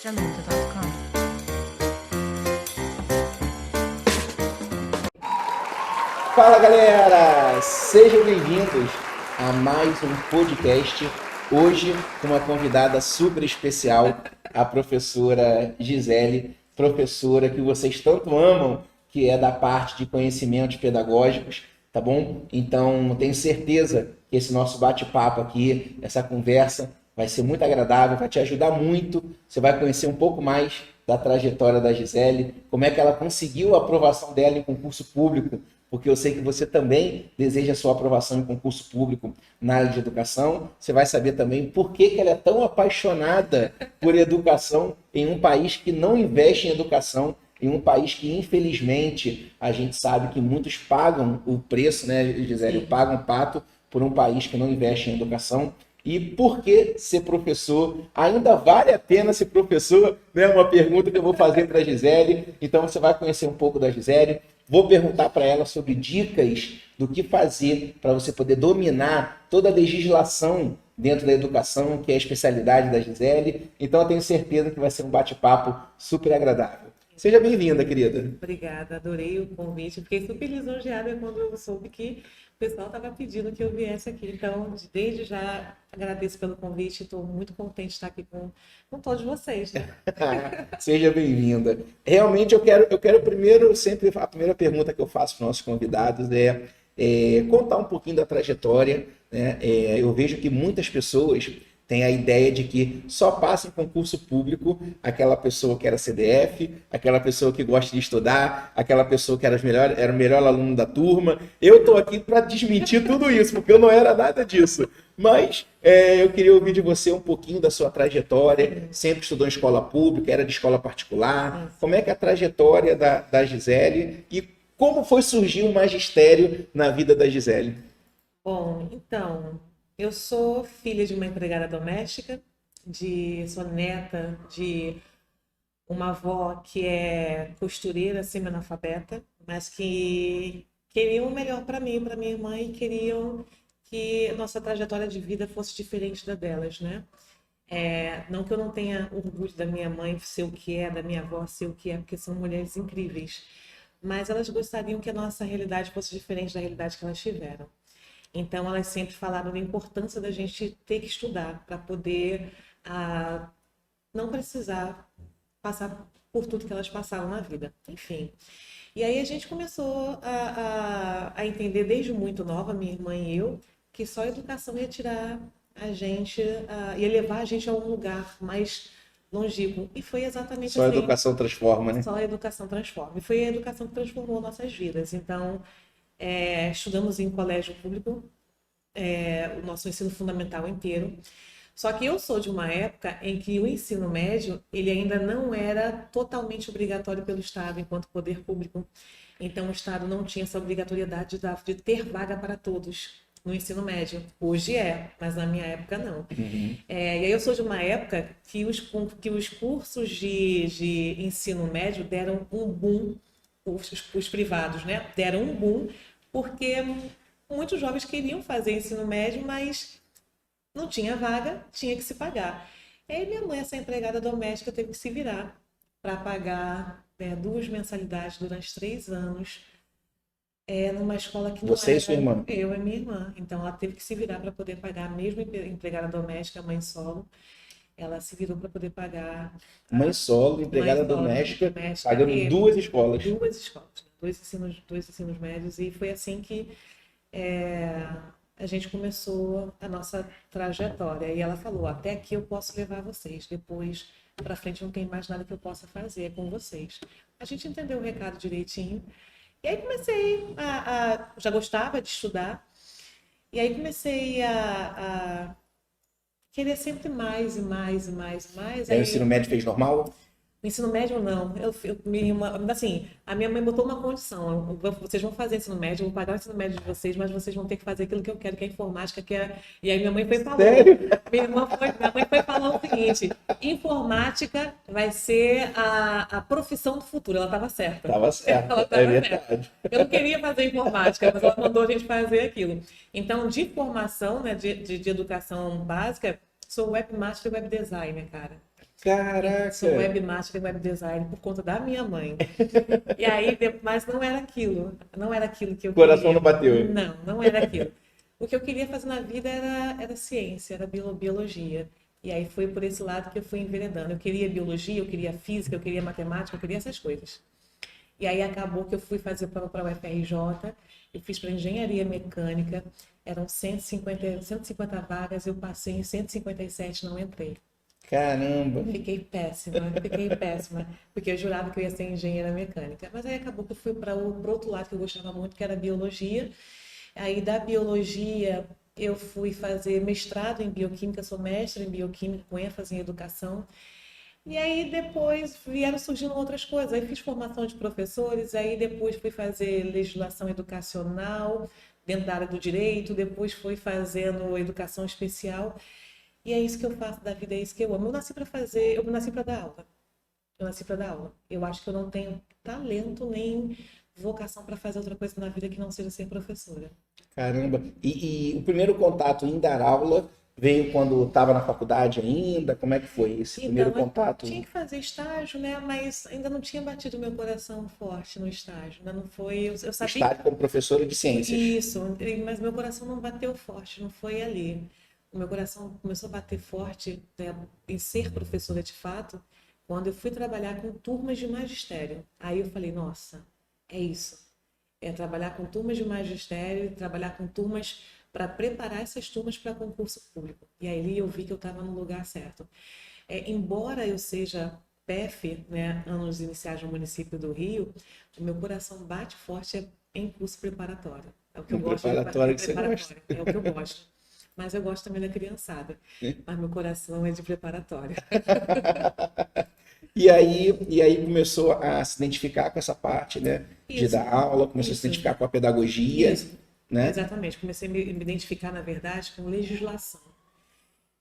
www.excelente.com. Fala galera, sejam bem-vindos a mais um podcast. Hoje com uma convidada super especial, a professora Gisele, professora que vocês tanto amam, que é da parte de conhecimentos pedagógicos, tá bom? Então tenho certeza que esse nosso bate-papo aqui, essa conversa vai ser muito agradável, vai te ajudar muito. Você vai conhecer um pouco mais da trajetória da Gisele, como é que ela conseguiu a aprovação dela em concurso público, porque eu sei que você também deseja a sua aprovação em concurso público na área de educação. Você vai saber também por que ela é tão apaixonada por educação em um país que não investe em educação, em um país que, infelizmente, a gente sabe que muitos pagam o preço, né, Gisele? Pagam o pato por um país que não investe em educação. E por que ser professor? Ainda vale a pena ser professor? Né? Uma pergunta que eu vou fazer para a Gisele. Então você vai conhecer um pouco da Gisele. Vou perguntar para ela sobre dicas do que fazer para você poder dominar toda a legislação dentro da educação, que é a especialidade da Gisele. Então eu tenho certeza que vai ser um bate-papo super agradável. Seja bem-vinda, querida. Obrigada, adorei o convite. Fiquei super lisonjeada quando eu soube que o pessoal estava pedindo que eu viesse aqui. Então, desde já, agradeço pelo convite. Estou muito contente de estar aqui com todos vocês. Né? Seja bem-vinda. Realmente, eu quero primeiro, sempre a primeira pergunta que eu faço para os nossos convidados é contar um pouquinho da trajetória. Né? Eu vejo que muitas pessoas tem a ideia de que só passa em concurso público aquela pessoa que era CDF, aquela pessoa que gosta de estudar, aquela pessoa que era o melhor aluno da turma. Eu estou aqui para desmentir tudo isso, porque eu não era nada disso. Mas eu queria ouvir de você um pouquinho da sua trajetória. Sempre estudou em escola pública, era de escola particular. Como é que é a trajetória da Gisele e como foi surgir o magistério na vida da Gisele? Bom, então, eu sou filha de uma empregada doméstica, sou neta de uma avó que é costureira semi-analfabeta, mas que queriam o melhor para mim e para minha irmã e queriam que nossa trajetória de vida fosse diferente da delas, né? Não que eu não tenha orgulho da minha mãe ser o que é, da minha avó ser o que é, porque são mulheres incríveis, mas elas gostariam que a nossa realidade fosse diferente da realidade que elas tiveram. Então, elas sempre falaram da importância da gente ter que estudar para poder não precisar passar por tudo que elas passaram na vida. Enfim. E aí a gente começou a entender desde muito nova, minha irmã e eu, que só a educação ia tirar a gente, ia levar a gente a um lugar mais longínquo. E foi exatamente Só assim. a educação transforma, né? Só a educação transforma. E foi a educação que transformou nossas vidas. Então, estudamos em colégio público, o nosso ensino fundamental inteiro. Só que eu sou de uma época em que o ensino médio ele ainda não era totalmente obrigatório pelo Estado enquanto poder público. Então o Estado não tinha essa obrigatoriedade de ter vaga para todos no ensino médio. Hoje mas na minha época não. E aí eu sou de uma época que os cursos de ensino médio deram um boom, os privados, né? Deram um boom porque muitos jovens queriam fazer ensino médio, mas não tinha vaga, tinha que se pagar. E aí minha mãe, essa empregada doméstica, teve que se virar para pagar 2 mensalidades durante 3 anos numa escola que não Você era... e sua irmã? Eu e minha irmã. Então ela teve que se virar para poder pagar, mesmo empregada doméstica, mãe solo. Ela se virou para poder pagar. Mãe solo, empregada doméstica, pagando e 2 escolas. 2 escolas, né? 2 ensinos médios. E foi assim que a gente começou a nossa trajetória. E ela falou: até aqui eu posso levar vocês, depois para frente não tem mais nada que eu possa fazer com vocês. A gente entendeu o recado direitinho. E aí comecei já gostava de estudar. E aí comecei a querer sempre mais e mais e mais e mais. Aí o ensino médio fez normal? O ensino médio, não. Assim, a minha mãe botou uma condição. Vocês vão fazer ensino médio, eu vou pagar o ensino médio de vocês, mas vocês vão ter que fazer aquilo que eu quero, que é informática, que é... E aí minha mãe foi falando. Sério? Minha mãe foi falar o seguinte: informática vai ser a profissão do futuro. Ela estava certa. Estava certo, Ela tava verdade. certa. Eu não queria fazer informática, mas ela mandou a gente fazer aquilo. Então, de formação, né, de educação básica, sou webmaster e web designer, cara. Sou Caraca! webmaster e web design por conta da minha mãe. E aí, mas não era aquilo. Não era aquilo que eu O coração queria. não bateu. Não era aquilo. O que eu queria fazer na vida era ciência, era biologia. E aí foi por esse lado que eu fui enveredando. Eu queria biologia, eu queria física, eu queria matemática, eu queria essas coisas. E aí acabou que eu fui fazer para a UFRJ, eu fiz para engenharia mecânica, eram 150 vagas, eu passei em 157, não entrei. Caramba! Fiquei péssima, porque eu jurava que eu ia ser engenheira mecânica. Mas aí acabou que eu fui para o outro lado que eu gostava muito, que era biologia. Aí da biologia eu fui fazer mestrado em bioquímica, sou mestre em bioquímica com ênfase em educação. E aí depois vieram surgindo outras coisas. Aí fiz formação de professores, aí depois fui fazer legislação educacional dentro da área do direito, depois fui fazendo educação especial. E é isso que eu faço da vida, é isso que eu amo. Eu nasci para fazer, eu nasci para dar aula. Eu nasci para dar aula. Eu acho que eu não tenho talento nem vocação para fazer outra coisa na vida que não seja ser professora. Caramba! E o primeiro contato em dar aula veio quando estava na faculdade ainda? Como é que foi esse primeiro Então, eu contato? tinha que fazer estágio, né? Mas ainda não tinha batido meu coração forte no estágio. Ainda não foi. Eu sabia. Estágio como professora de ciências. Isso, mas meu coração não bateu forte, não foi ali. O meu coração começou a bater forte, né, em ser professora de fato, quando eu fui trabalhar com turmas de magistério. Aí eu falei, nossa, é isso. É trabalhar com turmas de magistério, trabalhar com turmas para preparar essas turmas para concurso público. E aí eu vi que eu estava no lugar certo. Embora eu seja PEF, né, anos iniciais no município do Rio, o meu coração bate forte em curso preparatório. É o que eu gosto de Preparatório que você gosta. é o que eu gosto. Mas eu gosto também da criançada. Mas meu coração é de preparatório. E aí começou a se identificar com essa parte, né? De Isso, dar aula, começou a se isso, identificar com a pedagogia, isso. né? Exatamente. Comecei a me identificar, na verdade, com legislação.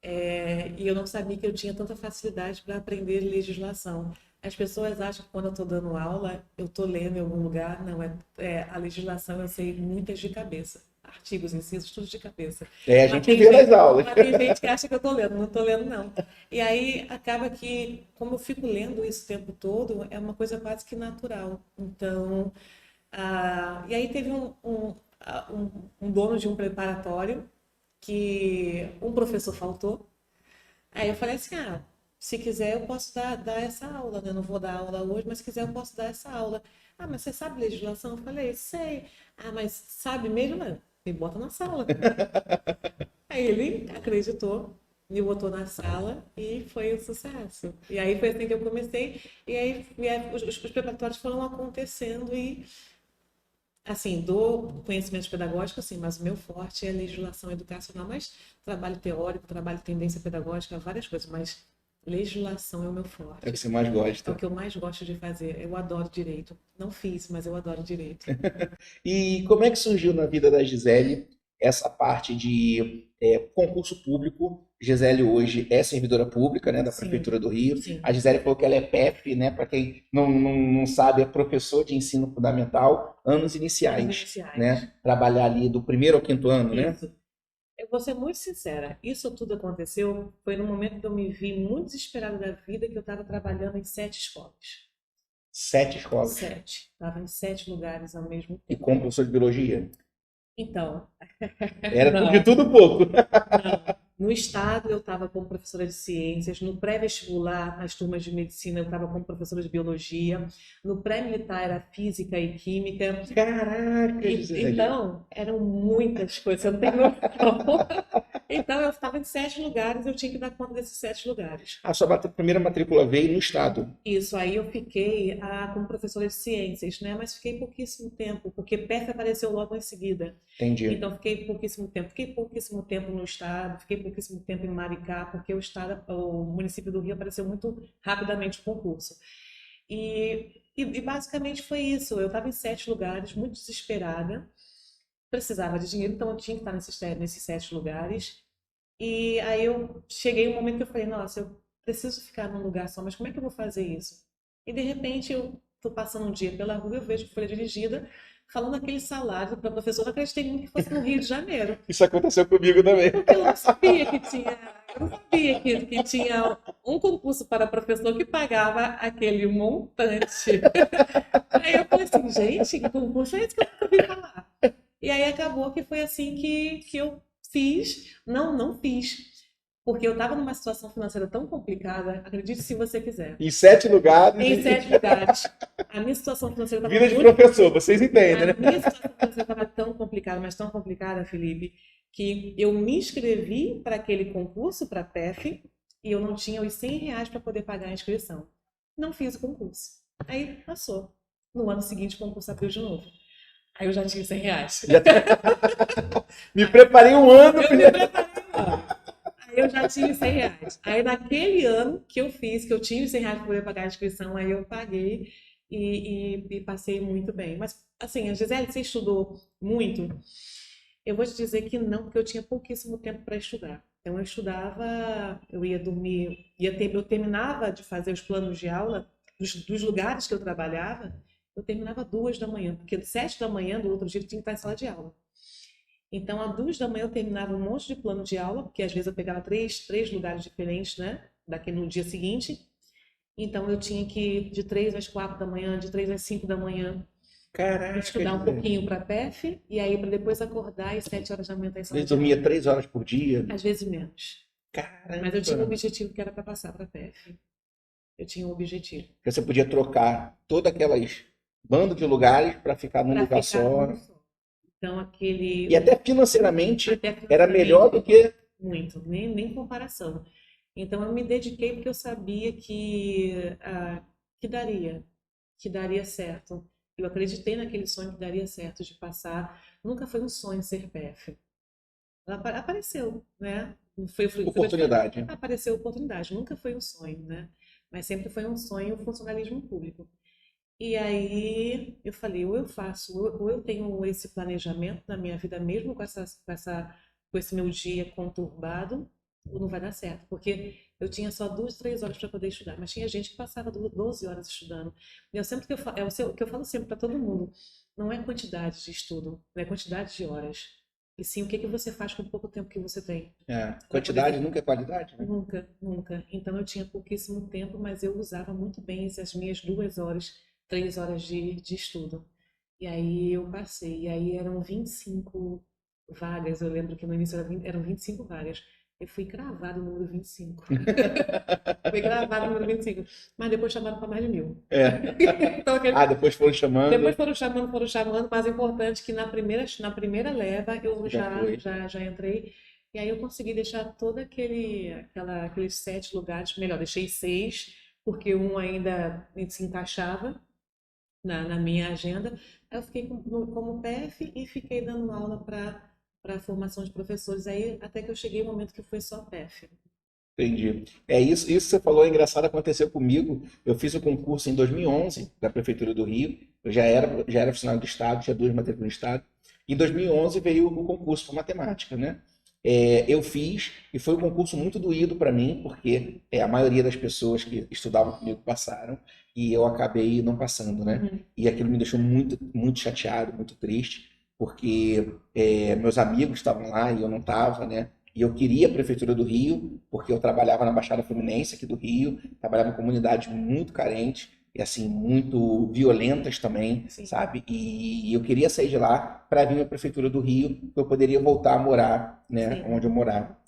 E eu não sabia que eu tinha tanta facilidade para aprender legislação. As pessoas acham que quando eu estou dando aula, eu estou lendo em algum lugar. Não, a legislação eu sei muitas de cabeça. Artigos, incisos, tudo de cabeça. A gente vê nas aulas. Mas tem gente que acha que eu estou lendo, não estou lendo, não. E aí acaba que, como eu fico lendo isso o tempo todo, é uma coisa quase que natural. Então, e aí teve um dono de um preparatório que um professor faltou. Aí eu falei assim, se quiser eu posso dar essa aula, né? Eu não vou dar aula hoje, mas se quiser eu posso dar essa aula. Mas você sabe legislação? Eu falei, sei. Mas sabe mesmo? Me bota na sala. Aí ele acreditou, me botou na sala e foi um sucesso. E aí foi assim que eu comecei, e aí os preparatórios foram acontecendo e assim, do conhecimento pedagógico, assim, mas o meu forte é legislação educacional, mas trabalho teórico, trabalho tendência pedagógica, várias coisas, mas legislação é o meu forte. É o que você mais É gosta. o que eu mais gosto de fazer. Eu adoro direito. Não fiz, mas eu adoro direito. E como é que surgiu na vida da Gisele essa parte de concurso público? Gisele hoje é servidora pública, né, da Sim, Prefeitura do Rio. sim. A Gisele falou que ela é PEF, né, para quem não sabe, é professor de ensino fundamental, anos iniciais, Iniciais. né? Trabalhar ali do primeiro ao quinto ano, né? Isso. Eu vou ser muito sincera, isso tudo aconteceu foi no momento que eu me vi muito desesperada da vida, que eu estava trabalhando em 7 escolas. 7 escolas. 7. Estava em 7 lugares ao mesmo E tempo. como professor de biologia? Então, Era não, de tudo pouco. não. No estado eu estava como professora de ciências, no pré-vestibular, nas turmas de medicina, eu estava como professora de biologia, no pré-militar era física e química. Caraca, Gisele. Então, eram muitas coisas, eu não tenho noção. Então, eu estava em 7 lugares, eu tinha que dar conta desses 7 lugares. A sua primeira matrícula veio no estado. Isso, aí eu fiquei como professora de ciências, né? Mas fiquei pouquíssimo tempo, porque PEF apareceu logo em seguida. Entendi. Então, fiquei pouquíssimo tempo. Fiquei pouquíssimo tempo no estado, fiquei pouquíssimo tempo em Maricá, porque o município do Rio apareceu muito rapidamente o concurso. E basicamente foi isso. Eu estava em 7 lugares, muito desesperada, precisava de dinheiro, então eu tinha que estar nesses 7 lugares. E aí eu cheguei um momento que eu falei, nossa, eu preciso ficar num lugar só, mas como é que eu vou fazer isso? E de repente eu estou passando um dia pela rua, eu vejo folha dirigida falando aquele salário para professora, eu acreditei muito que fosse no Rio de Janeiro. Isso aconteceu comigo também. Porque eu não sabia que tinha um concurso para professor que pagava aquele montante. Aí eu falei assim, gente, que concurso é esse que eu nunca ouvi falar? E aí acabou que foi assim que eu fiz. Não fiz. Porque eu estava numa situação financeira tão complicada, acredite se você quiser. Em 7 lugares. Em 7 lugares. A minha situação financeira estava Vida de professor, vocês entendem, né? A minha situação financeira estava tão complicada, mas tão complicada, Felipe, que eu me inscrevi para aquele concurso, para a PEF, e eu não tinha os R$ 100 para poder pagar a inscrição. Não fiz o concurso. Aí passou. No ano seguinte, o concurso abriu de novo. Aí eu já tinha R$ 100. Me preparei um ano. Eu me preparei um ano. Aí eu já tinha R$ 100. Aí naquele ano que eu fiz, que eu tinha os R$ 100 para poder pagar a inscrição, aí eu paguei e passei muito bem. Mas, assim, a Gisele, você estudou muito? Eu vou te dizer que não, porque eu tinha pouquíssimo tempo para estudar. Então eu estudava, eu ia dormir, eu terminava de fazer os planos de aula dos lugares que eu trabalhava, eu terminava 2 da manhã, porque 7 da manhã do outro dia eu tinha que estar em sala de aula. Então, às 2 da manhã eu terminava um monte de plano de aula, porque às vezes eu pegava três lugares diferentes, né? Daqui no dia seguinte. Então, eu tinha que ir de 3 às 4 da manhã, de 3 às 5 da manhã, Caraca, estudar um pouquinho para a PEF, e aí para depois acordar e 7 horas da manhã estar em sala Você de aula. dormia 3 horas por dia? Às vezes menos. Caramba. Mas eu tinha um objetivo que era para passar para a PEF. Eu tinha um objetivo. Porque você podia trocar todas aquelas bando de lugares para ficar num lugar só. Então, aquele... E até financeiramente era melhor do que... Muito, nem comparação. Então, eu me dediquei porque eu sabia que daria certo. Eu acreditei naquele sonho que daria certo de passar. Nunca foi um sonho ser PF. Apareceu, né? Foi oportunidade. Apareceu oportunidade. Nunca foi um sonho, né? Mas sempre foi um sonho o funcionalismo público. E aí eu falei, ou eu faço, ou eu tenho esse planejamento na minha vida mesmo com esse meu dia conturbado, ou não vai dar certo. Porque eu tinha só 2, 3 horas para poder estudar, mas tinha gente que passava 12 horas estudando. E o que eu falo sempre para todo mundo, não é quantidade de estudo, não é quantidade de horas. E sim o que você faz com o pouco tempo que você tem. Quantidade nunca é qualidade, né? Nunca, nunca. Então eu tinha pouquíssimo tempo, mas eu usava muito bem essas minhas 2 horas, 3 horas de estudo. E aí eu passei. E aí eram 25 vagas. Eu lembro que no início eram 25 vagas. Eu fui cravado no número 25. Fui cravado no número 25. Mas depois chamaram para mais de 1.000. Então, depois foram chamando. Depois foram chamando. Mas é importante que na primeira leva eu já entrei. E aí eu consegui deixar todo aqueles 7 lugares. Melhor, deixei 6, porque um ainda se encaixava na minha agenda. Aí eu fiquei como PF e fiquei dando aula para a formação de professores, aí até que eu cheguei no momento que foi só PF. Entendi. Isso que você falou é engraçado, aconteceu comigo. Eu fiz o concurso em 2011 da Prefeitura do Rio. Eu já era funcionário do Estado, tinha 2 matrículas do Estado. Em 2011 veio o concurso para matemática, né? Eu fiz e foi um concurso muito doído para mim, porque a maioria das pessoas que estudavam comigo passaram e eu acabei não passando, né? E aquilo me deixou muito, muito chateado, muito triste, porque meus amigos estavam lá e eu não estava, né? E eu queria a Prefeitura do Rio, porque eu trabalhava na Baixada Fluminense aqui do Rio, trabalhava em comunidades muito carentes e assim, muito violentas também, Sim. sabe? E eu queria sair de lá para vir à Prefeitura do Rio, eu poderia voltar a morar, né? Sim. Onde eu morava.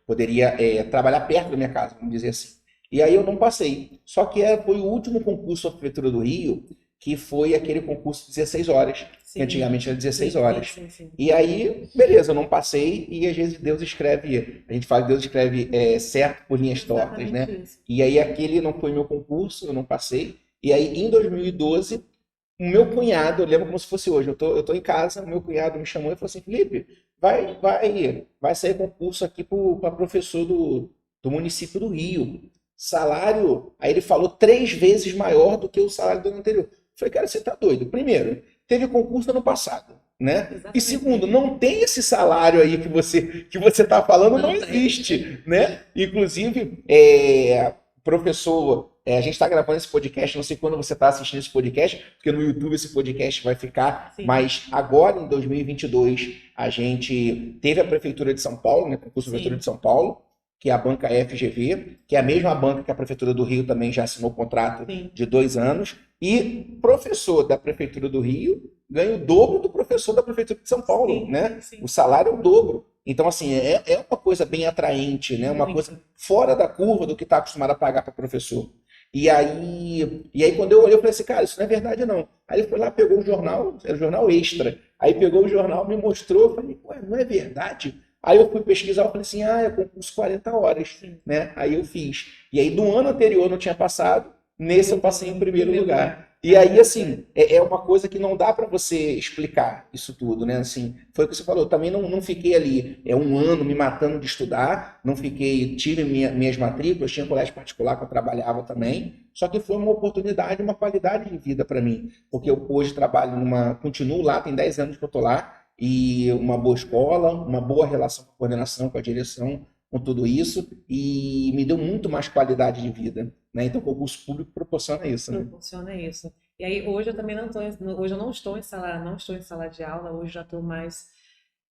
Poderia trabalhar perto da minha casa, vamos dizer assim. E aí eu não passei. Só que foi o último concurso da Prefeitura do Rio, que foi aquele concurso de 16 horas, que antigamente era 16 horas. Sim. E aí, beleza, eu não passei, e às vezes Deus escreve, a gente fala que Deus escreve certo por linhas tortas, né? Isso. E aí aquele não foi meu concurso, eu não passei. E aí em 2012, o meu cunhado, eu lembro como se fosse hoje, eu tô em casa, o meu cunhado me chamou e falou assim, Felipe, vai sair concurso aqui para professor do município do Rio. Salário, aí ele falou 3 vezes maior do que o salário do ano anterior. Eu falei, cara, você tá doido. Primeiro, teve concurso ano passado, né? Exatamente. E segundo, não tem esse salário aí que você tá falando, não existe, né? Inclusive, professor, a gente está gravando esse podcast, não sei quando você está assistindo esse podcast, porque no YouTube esse podcast vai ficar, Sim. Mas agora, em 2022, a gente teve a Prefeitura de São Paulo, né? Concurso da Prefeitura de São Paulo, que é a banca FGV, que é a mesma banca que a Prefeitura do Rio também já assinou contrato Sim. de 2 anos, e professor da Prefeitura do Rio ganha o dobro do professor da Prefeitura de São Paulo, Sim, né? sim. O salário é o dobro. Então, assim, é uma coisa bem atraente, né? Uma Muito. coisa fora da curva do que está acostumado a pagar para professor. E aí, quando eu olhei, eu falei assim, cara, isso não é verdade, não. Aí ele foi lá, pegou o jornal, era o jornal Extra. Aí pegou o jornal, me mostrou, eu falei, ué, não é verdade? Aí eu fui pesquisar, eu falei assim, é concurso 40 horas, Sim. né? Aí eu fiz. E aí, do ano anterior não tinha passado, nesse eu passei em primeiro lugar. E aí, assim, é uma coisa que não dá para você explicar isso tudo, né? Assim, foi o que você falou, também não fiquei ali 1 ano me matando de estudar, não fiquei, tive minhas matrículas, tinha colégio particular que eu trabalhava também, só que foi uma oportunidade, uma qualidade de vida para mim, porque eu hoje trabalho continuo lá, tem 10 anos que eu tô lá, e uma boa escola, uma boa relação com a coordenação, com a direção, com tudo isso, e me deu muito mais qualidade de vida, né? Então, o concurso público proporciona isso, né? Proporciona isso. E aí hoje eu também hoje eu não estou em sala de aula, hoje já estou mais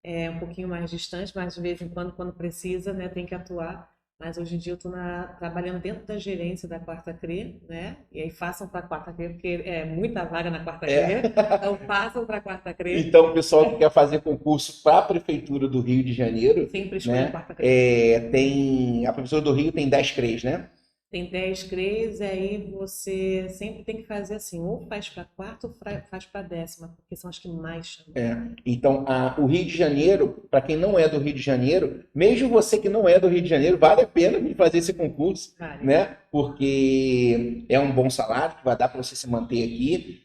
um pouquinho mais distante, mas de vez em quando precisa, né, tem que atuar. Mas hoje em dia eu estou trabalhando dentro da gerência da Quarta CRE, né? E aí façam para a Quarta CRE, porque é muita vaga na Quarta É. CRE, então façam para a Quarta CRE. Então, o pessoal que quer fazer concurso para a Prefeitura do Rio de Janeiro, Sempre escolha a né? Quarta CRE. A Prefeitura do Rio tem 10 CREs, né? Tem 10 CREs, e aí você sempre tem que fazer assim, ou faz para quarta ou faz para décima, porque são as que mais chamam. Então, o Rio de Janeiro, para quem não é do Rio de Janeiro, mesmo você que não é do Rio de Janeiro, vale a pena vir fazer esse concurso, Vale. né? Porque é um bom salário que vai dar para você se manter aqui.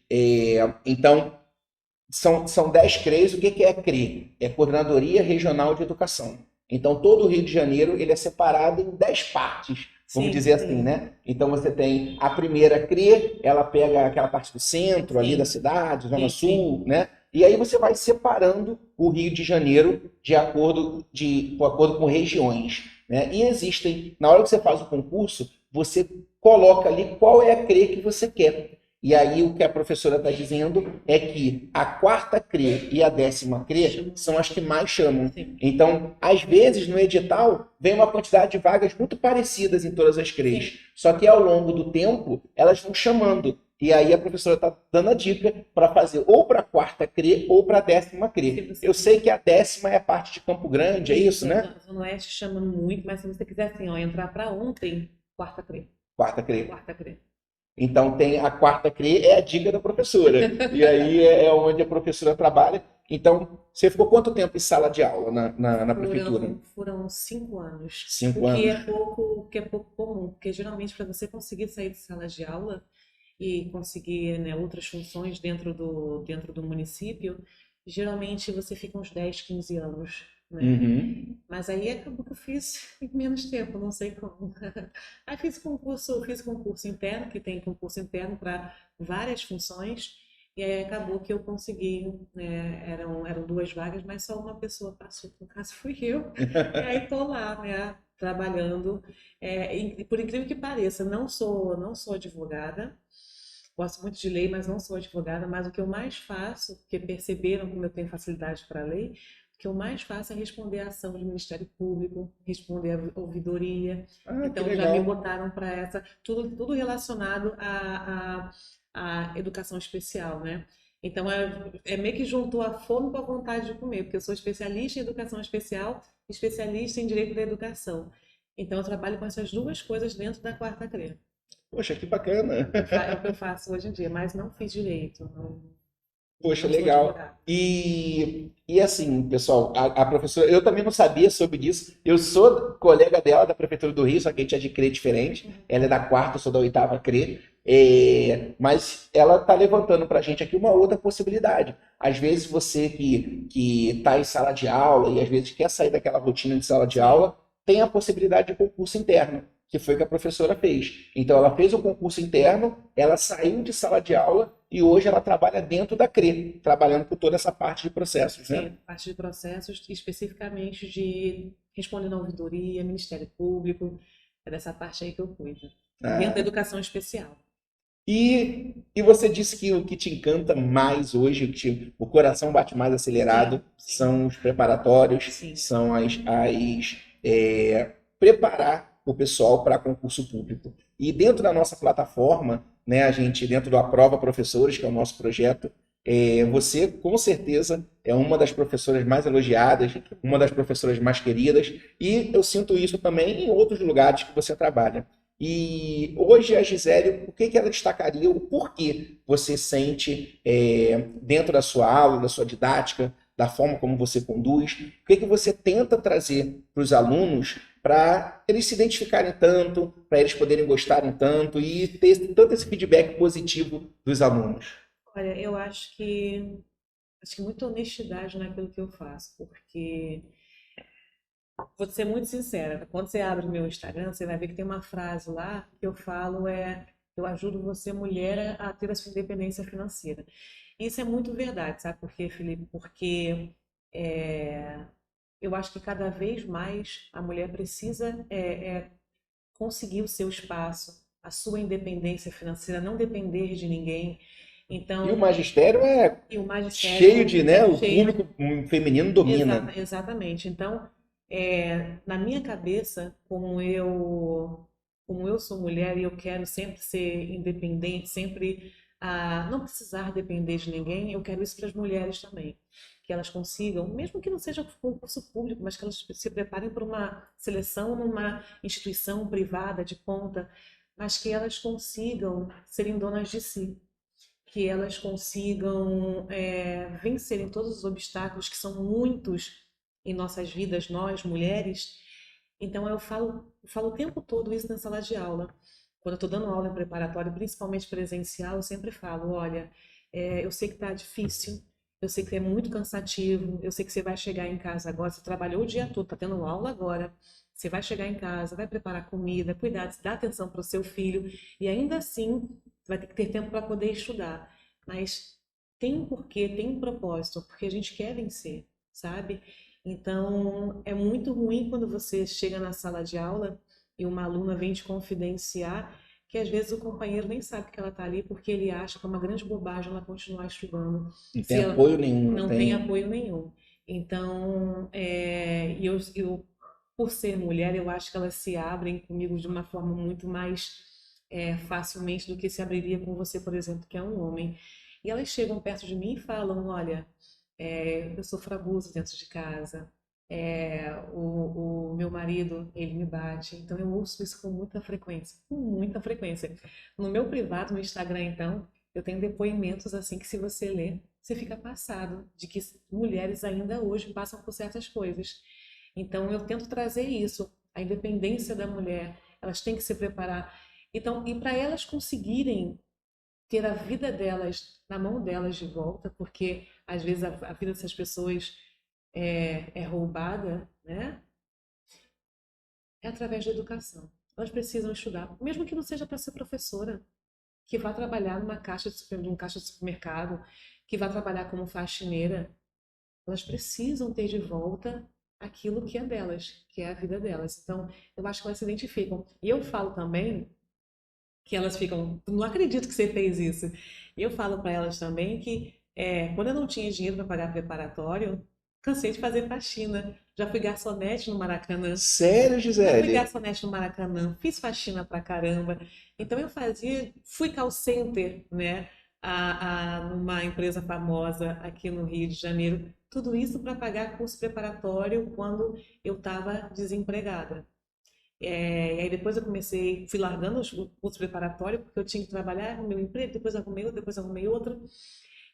Então, são 10 CREs. O que é CRE? É Coordenadoria Regional de Educação. Então, todo o Rio de Janeiro ele é separado em 10 partes, vamos Sim, dizer assim, sim. né? Então, você tem a primeira CRE, ela pega aquela parte do centro ali Sim. da cidade, Zona Sim, Sul, né? E aí você vai separando o Rio de Janeiro de acordo com regiões, né? E existem, na hora que você faz o concurso, você coloca ali qual é a CRE que você quer. E aí o que a professora está dizendo é que a quarta CRE e a 10ª CRE são as que mais chamam. Sim. Então, às vezes, no edital, vem uma quantidade de vagas muito parecidas em todas as CREs. Sim. Só que ao longo do tempo, elas vão chamando. E aí a professora está dando a dica para fazer ou para a quarta CRE ou para a 10ª CRE. Eu sei que a 10ª é a parte de Campo Grande, é isso, né? Zona Oeste chama muito, mas se você quiser assim, ó, entrar para ontem, quarta CRE. Quarta CRE. Quarta CRE. Então tem a quarta CRE, é a dica da professora. E aí é onde a professora trabalha. Então, você ficou quanto tempo em sala de aula na prefeitura? Foram 5 anos. 5 anos. O que é pouco comum, porque geralmente para você conseguir sair de sala de aula e conseguir, né, outras funções dentro do município, geralmente você fica uns 10, 15 anos. Né? Uhum. Mas aí acabou que eu fiz em menos tempo, não sei como. Aí fiz concurso interno, que tem concurso interno para várias funções, e aí acabou que eu consegui, né, eram 2 vagas, mas só uma pessoa passou, no caso fui eu, e aí estou lá, né, trabalhando. Por incrível que pareça, não sou advogada, gosto muito de lei, mas não sou advogada, mas o que eu mais faço, porque perceberam como eu tenho facilidade para lei, o que eu mais faço é responder a ação do Ministério Público, responder a ouvidoria. Então já me botaram para essa, tudo relacionado à educação especial, né? Então meio que juntou a fome com a vontade de comer, porque eu sou especialista em educação especial, especialista em direito da educação. Então eu trabalho com essas 2 coisas dentro da quarta CRE. Poxa, que bacana. É o que eu faço hoje em dia, mas não fiz direito. Poxa, não sou legal. advogada. E assim, pessoal, a professora, eu também não sabia sobre disso. Eu sou colega dela da Prefeitura do Rio, só que a gente é de CRE diferente. Ela é da quarta, eu sou da 8ª CRE. Mas ela está levantando para a gente aqui uma outra possibilidade. Às vezes você que está em sala de aula e às vezes quer sair daquela rotina de sala de aula, tem a possibilidade de concurso interno, que foi o que a professora fez. Então ela fez o concurso interno, ela saiu de sala de aula e hoje ela trabalha dentro da CRE, trabalhando por toda essa parte de processos, né? Sim, parte de processos, especificamente de respondendo à ouvidoria, Ministério Público, é dessa parte aí que eu cuido. Dentro da educação especial. E você disse que o que te encanta mais hoje, o coração bate mais acelerado, Sim. são os preparatórios, Sim. são preparar o pessoal para concurso público. E dentro da nossa plataforma, né, a gente, dentro do Aprova Professores, que é o nosso projeto, você, com certeza, é uma das professoras mais elogiadas, uma das professoras mais queridas, e eu sinto isso também em outros lugares que você trabalha. E hoje a Gisele, o que que ela destacaria, o porquê você sente dentro da sua aula, da sua didática, da forma como você conduz, o que que você tenta trazer para os alunos para eles se identificarem tanto, para eles poderem gostarem tanto e ter tanto esse feedback positivo dos alunos? Olha, eu acho que muita honestidade naquilo que eu faço, porque vou ser muito sincera, quando você abre o meu Instagram, você vai ver que tem uma frase lá que eu falo eu ajudo você, mulher, a ter a sua independência financeira. Isso é muito verdade, sabe por quê, Felipe? Porque é, eu acho que cada vez mais a mulher precisa conseguir o seu espaço, a sua independência financeira, não depender de ninguém. E o Então, magistério é e o cheio magistério de, né? é O cheio. público feminino domina. Exatamente. Então, na minha cabeça, como eu sou mulher e eu quero sempre ser independente, sempre não precisar depender de ninguém, eu quero isso para as mulheres também. Que elas consigam, mesmo que não seja concurso público, mas que elas se preparem para uma seleção numa instituição privada de ponta, mas que elas consigam serem donas de si, que elas consigam vencerem todos os obstáculos que são muitos em nossas vidas, nós mulheres. Então eu falo o tempo todo isso na sala de aula. Quando eu estou dando aula em preparatório, principalmente presencial, eu sempre falo, olha, eu sei que está difícil, eu sei que é muito cansativo, eu sei que você vai chegar em casa agora, você trabalhou o dia todo, está tendo aula agora, você vai chegar em casa, vai preparar comida, cuidar, dar atenção para o seu filho, e ainda assim vai ter que ter tempo para poder estudar. Mas tem um porquê, tem um propósito, porque a gente quer vencer, sabe? Então, é muito ruim quando você chega na sala de aula e uma aluna vem te confidenciar que às vezes o companheiro nem sabe que ela está ali porque ele acha que é uma grande bobagem ela continuar estudando Não tem se ela apoio nenhum, não não tem tem. apoio nenhum. Então, por ser mulher, eu acho que elas se abrem comigo de uma forma muito mais facilmente do que se abriria com você, por exemplo, que é um homem. E elas chegam perto de mim e falam: olha, eu sofro abuso dentro de casa, o meu marido, ele me bate. Então eu ouço isso com muita frequência, com muita frequência. No meu privado, no Instagram, então, eu tenho depoimentos assim que se você ler, você fica passado de que mulheres ainda hoje passam por certas coisas. Então eu tento trazer isso, a independência da mulher, elas têm que se preparar. Então, e para elas conseguirem ter a vida delas na mão delas de volta, porque às vezes a vida dessas pessoas é roubada, né? É através da educação. Elas precisam estudar, mesmo que não seja para ser professora, que vá trabalhar numa caixa de supermercado, que vá trabalhar como faxineira. Elas precisam ter de volta aquilo que é delas, que é a vida delas. Então, eu acho que elas se identificam. E eu falo também que elas ficam, não acredito que você fez isso. E eu falo para elas também que quando eu não tinha dinheiro para pagar preparatório, cansei de fazer faxina. Já fui garçonete no Maracanã. Sério, Já fui Gisele? garçonete no Maracanã, fiz faxina pra caramba. Então eu fui call center, né, numa empresa famosa aqui no Rio de Janeiro. Tudo isso para pagar curso preparatório quando eu estava desempregada. E aí depois eu fui largando o curso preparatório, porque eu tinha que trabalhar, arrumei um emprego, depois arrumei outro.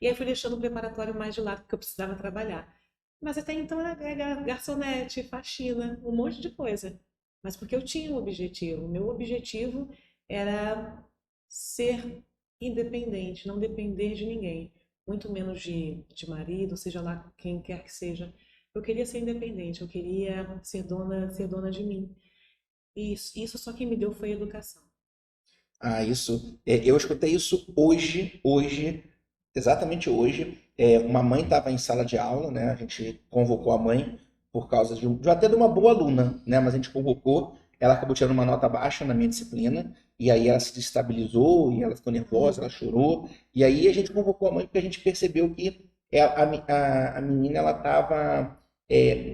E aí fui deixando o preparatório mais de lado, porque eu precisava trabalhar. Mas até então era garçonete, faxina, um monte de coisa. Mas porque eu tinha um objetivo. O meu objetivo era ser independente, não depender de ninguém, muito menos de marido, seja lá quem quer que seja. Eu queria ser independente, eu queria ser dona de mim. Isso só quem me deu foi a educação. Ah, isso. Eu escutei isso hoje, exatamente hoje. Uma mãe estava em sala de aula, né? A gente convocou a mãe por causa de até de uma boa aluna, né? Mas a gente convocou, ela acabou tirando uma nota baixa na minha disciplina, e aí ela se destabilizou, e ela ficou nervosa, ela Uhum. chorou, e aí a gente convocou a mãe porque a gente percebeu que a menina ela estava,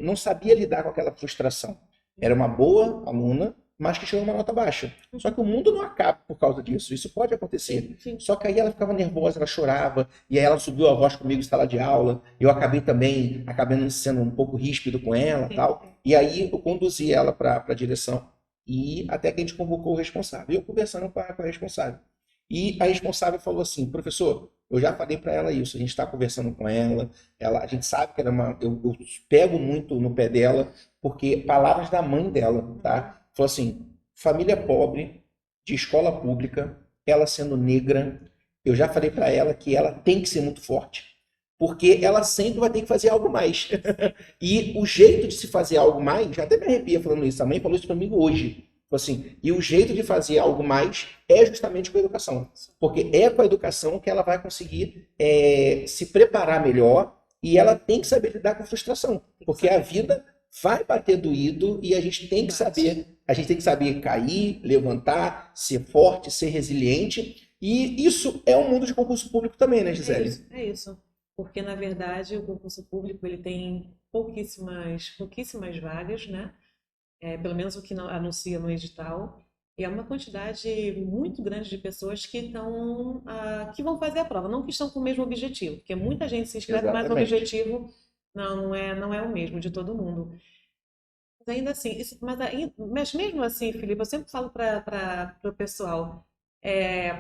não sabia lidar com aquela frustração. era uma boa aluna, mas que tirou uma nota baixa. Só que o mundo não acaba por causa disso. Isso pode acontecer. Sim. Só que aí ela ficava nervosa, ela chorava, e aí ela subiu a voz comigo em sala de aula. Eu acabei também, acabando sendo um pouco ríspido com ela, tal. E aí eu conduzi ela para a direção e até que a gente convocou o responsável. E eu conversando com a responsável. E a responsável falou assim, professor, eu já falei para ela isso, a gente está conversando com ela, a gente sabe que ela é eu pego muito no pé dela, porque palavras da mãe dela, tá? Falou assim, família pobre, de escola pública, ela sendo negra, eu já falei para ela que ela tem que ser muito forte, porque ela sempre vai ter que fazer algo mais. E o jeito de se fazer algo mais, já até me arrepia falando isso, a mãe falou isso para mim hoje. Assim, e o jeito de fazer algo mais é justamente com a educação. Porque é com a educação que ela vai conseguir se preparar melhor e ela tem que saber lidar com a frustração. Porque a vida vai bater doído e a gente tem que saber cair, levantar, ser forte, ser resiliente. E isso é um mundo de concurso público também, né, Gisele? É isso. Porque, na verdade, o concurso público ele tem pouquíssimas vagas, né? Pelo menos o que anuncia no edital, e é uma quantidade muito grande de pessoas que vão fazer a prova, não que estão com o mesmo objetivo, porque muita gente se inscreve, mas o Exatamente. objetivo não é o mesmo de todo mundo. Mas ainda assim, mas mesmo assim, Felipe, eu sempre falo para o pessoal,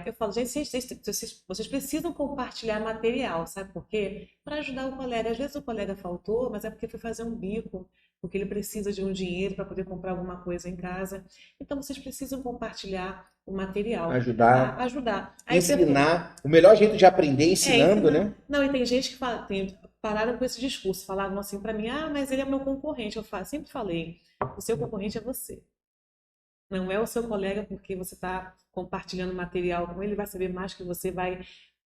eu falo, gente, vocês precisam compartilhar material, sabe por quê? Para ajudar o colega. Às vezes o colega faltou, mas é porque foi fazer um bico, porque ele precisa de um dinheiro para poder comprar alguma coisa em casa. Então vocês precisam compartilhar o material, Ajudar, ajudar. Aí ensinar. O melhor jeito de aprender é ensinando, ensinar. né? Não, e tem gente que pararam com esse discurso, falavam assim para mim, mas ele é meu concorrente. Sempre falei, o seu concorrente é você. Não é o seu colega porque você está compartilhando material com ele, vai saber mais que você vai.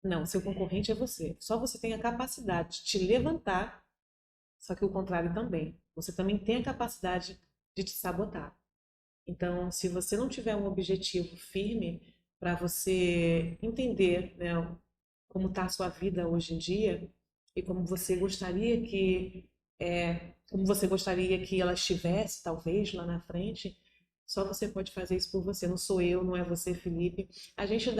Não, seu concorrente é você. Só você tem a capacidade de te levantar, só que o contrário também. Você também tem a capacidade de te sabotar. Então, se você não tiver um objetivo firme para você entender, né, como está a sua vida hoje em dia e como você gostaria que ela estivesse, talvez, lá na frente, só você pode fazer isso por você. Não sou eu, não é você, Felipe. A gente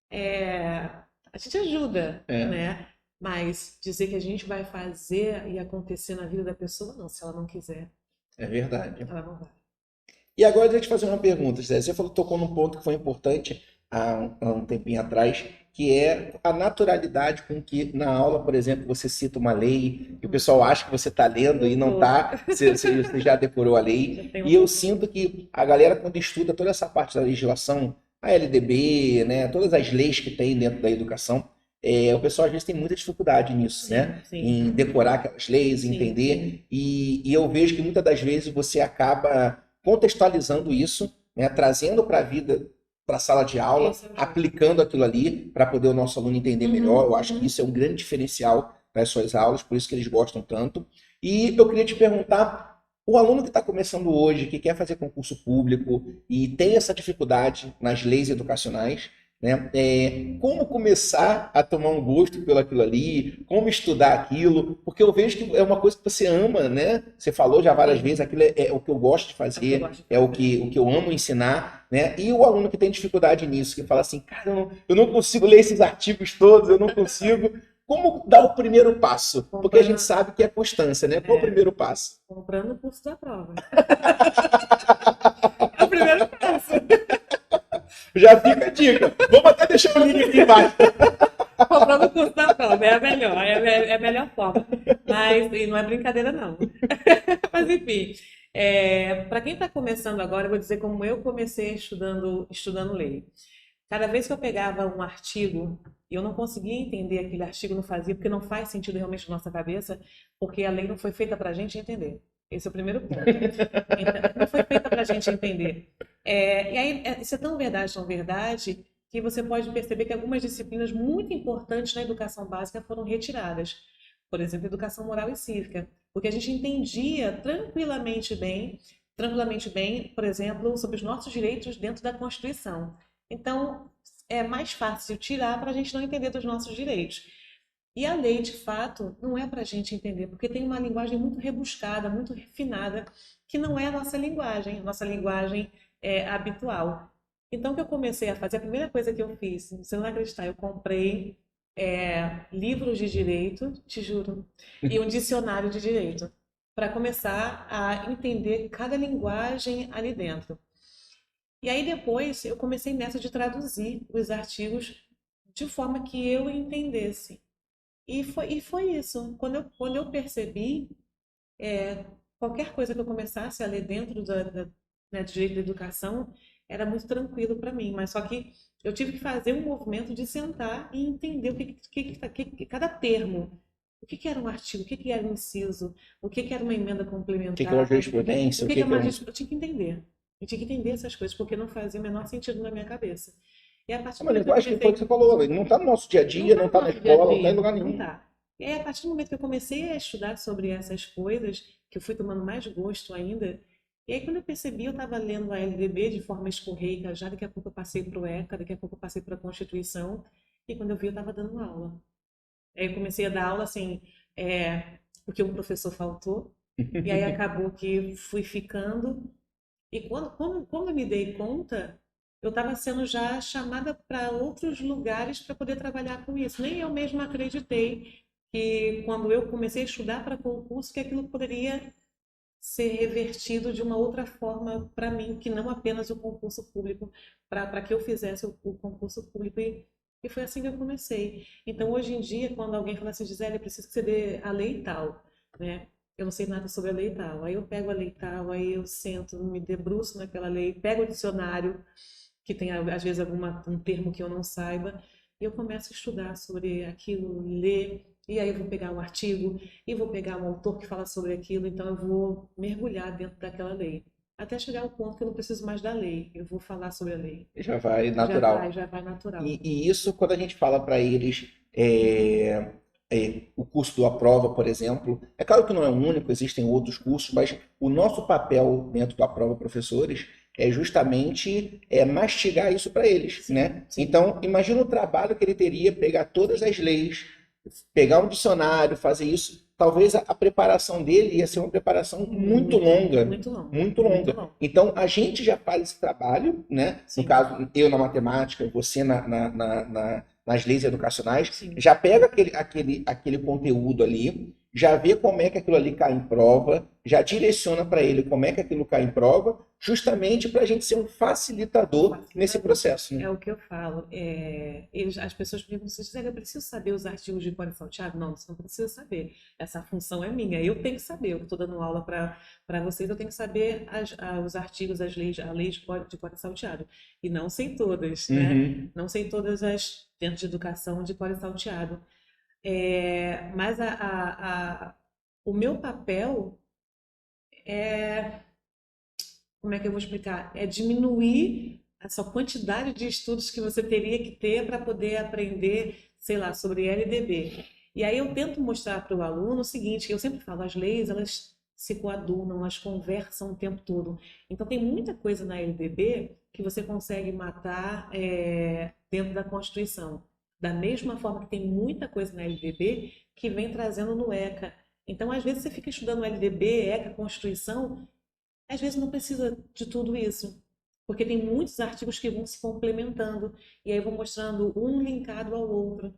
é, a gente ajuda, né? Mas dizer que a gente vai fazer e acontecer na vida da pessoa, não. Se ela não quiser, É verdade. ela não vai. E agora deixa eu te fazer uma pergunta, Zé. Você falou, tocou num ponto que foi importante há um tempinho atrás, que é a naturalidade com que na aula, por exemplo, você cita uma lei, e o pessoal acha que você está lendo e não está, você já decorou a lei. E eu sinto que a galera, quando estuda toda essa parte da legislação, a LDB, né, todas as leis que tem dentro da educação, o pessoal às vezes tem muita dificuldade nisso, né? Sim. Em decorar aquelas leis, entender. E eu vejo que muitas das vezes você acaba contextualizando isso, né, trazendo para a vida, para a sala de aula, aplicando aquilo ali para poder o nosso aluno entender melhor. Eu acho que isso é um grande diferencial das suas aulas, por isso que eles gostam tanto. E eu queria te perguntar, o aluno que está começando hoje, que quer fazer concurso público e tem essa dificuldade nas leis educacionais, né? Como começar a tomar um gosto pelo aquilo ali, como estudar aquilo, porque eu vejo que é uma coisa que você ama, né? Você falou já várias vezes, aquilo é o que eu gosto de fazer, é o que eu amo ensinar, né? E o aluno que tem dificuldade nisso, que fala assim, cara, eu não consigo ler esses artigos todos, eu não consigo. Como dar o primeiro passo? Porque a gente sabe que é constância, né? Qual o primeiro passo? Comprando o curso da prova. É o primeiro passo. Já fica a dica. Vamos até deixar o link aqui embaixo. Comprando o curso da prova, é a melhor forma. Mas e não é brincadeira, não. Mas enfim, para quem está começando agora, eu vou dizer como eu comecei estudando lei. Cada vez que eu pegava um artigo e eu não conseguia entender aquele artigo, não fazia, porque não faz sentido realmente na nossa cabeça, porque a lei não foi feita para a gente entender. Esse é o primeiro ponto. Então, não foi feita para a gente entender. E aí, isso é tão verdade, que você pode perceber que algumas disciplinas muito importantes na educação básica foram retiradas. Por exemplo, educação moral e cívica, porque a gente entendia tranquilamente bem, por exemplo, sobre os nossos direitos dentro da Constituição. Então, é mais fácil tirar para a gente não entender dos nossos direitos. E a lei, de fato, não é para a gente entender, porque tem uma linguagem muito rebuscada, muito refinada, que não é a nossa linguagem é habitual. Então, o que eu comecei a fazer, a primeira coisa que eu fiz, você não vai acreditar, eu comprei livros de direito, te juro, e um dicionário de direito, para começar a entender cada linguagem ali dentro. E aí depois eu comecei nessa de traduzir os artigos de forma que eu entendesse. E foi isso. Quando eu percebi, qualquer coisa que eu começasse a ler dentro né, do direito da educação, era muito tranquilo para mim. Mas só que eu tive que fazer um movimento de sentar e entender cada termo. O que era um artigo, o que era um inciso, o que era uma emenda O que é uma complementar, jurisprudência? o O que que é é uma... um... Eu tinha que entender. Eu tinha que entender essas coisas, porque não fazia o menor sentido na minha cabeça. E a É partir do uma momento que eu linguagem que foi o que comecei você falou, não está no nosso dia a não dia, está não no está na nosso dia a escola, não está em dia, lugar não nenhum. está. E aí, a partir do momento que eu comecei a estudar sobre essas coisas, que eu fui tomando mais gosto ainda, e aí quando eu percebi, eu estava lendo a LDB de forma escorreica, já daqui a pouco eu passei para o ECA, daqui a pouco eu passei para a Constituição, e quando eu vi, eu estava dando aula. Aí eu comecei a dar aula, assim, porque um professor faltou, e aí acabou que fui ficando, e quando eu me dei conta, eu estava sendo já chamada para outros lugares para poder trabalhar com isso. Nem eu mesma acreditei que quando eu comecei a estudar para concurso, que aquilo poderia ser revertido de uma outra forma para mim, que não apenas o concurso público, para que eu fizesse o concurso público. E foi assim que eu comecei. Então, hoje em dia, quando alguém fala assim, Gisele, preciso que você dê a lei tal, né? Eu não sei nada sobre a lei tal. Aí eu pego a lei tal, aí eu sento, me debruço naquela lei, pego o dicionário, que tem às vezes um termo que eu não saiba, e eu começo a estudar sobre aquilo, ler, e aí eu vou pegar um artigo, e vou pegar um autor que fala sobre aquilo, então eu vou mergulhar dentro daquela lei. Até chegar ao ponto que eu não preciso mais da lei, eu vou falar sobre a lei. Já vai Já vai, natural. já vai natural. E isso, quando a gente fala para eles, o curso do Aprova, por exemplo, é claro que não é o único, existem outros cursos, mas o nosso papel dentro do Aprova Professores é justamente mastigar isso para eles, Sim, né? sim. Então, imagina o trabalho que ele teria pegar todas as leis, pegar um dicionário, fazer isso. Talvez a preparação dele ia ser uma preparação muito longa, Muito longo. muito Muito longa. longo. Então, a gente já faz esse trabalho, né? No Sim. caso, eu na matemática, você nas leis educacionais, Sim. já pega aquele conteúdo ali, já vê como é que aquilo ali cai em prova, já direciona para ele como é que aquilo cai em prova, justamente para a gente ser um facilitador nesse processo. Né? É o que eu falo. As pessoas perguntam, Gisele, eu preciso saber os artigos de código salteado? Não, você não precisa saber. Essa função é minha. Eu tenho que saber. Eu estou dando aula para vocês, eu tenho que saber os artigos, a lei de código salteado. E não sei todas, né? Não sei todas as dentro de educação de código salteado. Mas o meu papel como é que eu vou explicar? É diminuir essa quantidade de estudos que você teria que ter para poder aprender, sei lá, sobre LDB. E aí eu tento mostrar para o aluno o seguinte, eu sempre falo, as leis, elas se coadunam, elas conversam o tempo todo. Então tem muita coisa na LDB que você consegue matar dentro da Constituição. Da mesma forma que tem muita coisa na LDB que vem trazendo no ECA. Então, às vezes, você fica estudando LDB, ECA, Constituição, às vezes não precisa de tudo isso, porque tem muitos artigos que vão se complementando e aí vão mostrando um linkado ao outro.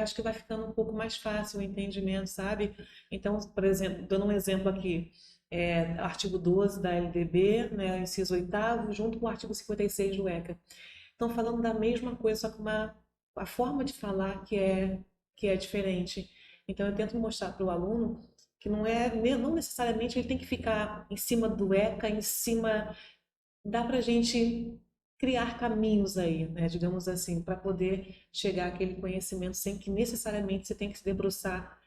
Acho que vai ficando um pouco mais fácil o entendimento, sabe? Então, por exemplo, dando um exemplo aqui, artigo 12 da LDB, né, inciso 8º, junto com o artigo 56 do ECA. Estão falando da mesma coisa, só que a forma de falar que é diferente. Então, eu tento mostrar para o aluno que não necessariamente ele tem que ficar em cima do ECA, em cima... Dá para a gente criar caminhos aí, né, digamos assim, para poder chegar àquele conhecimento sem que necessariamente você tenha que se debruçar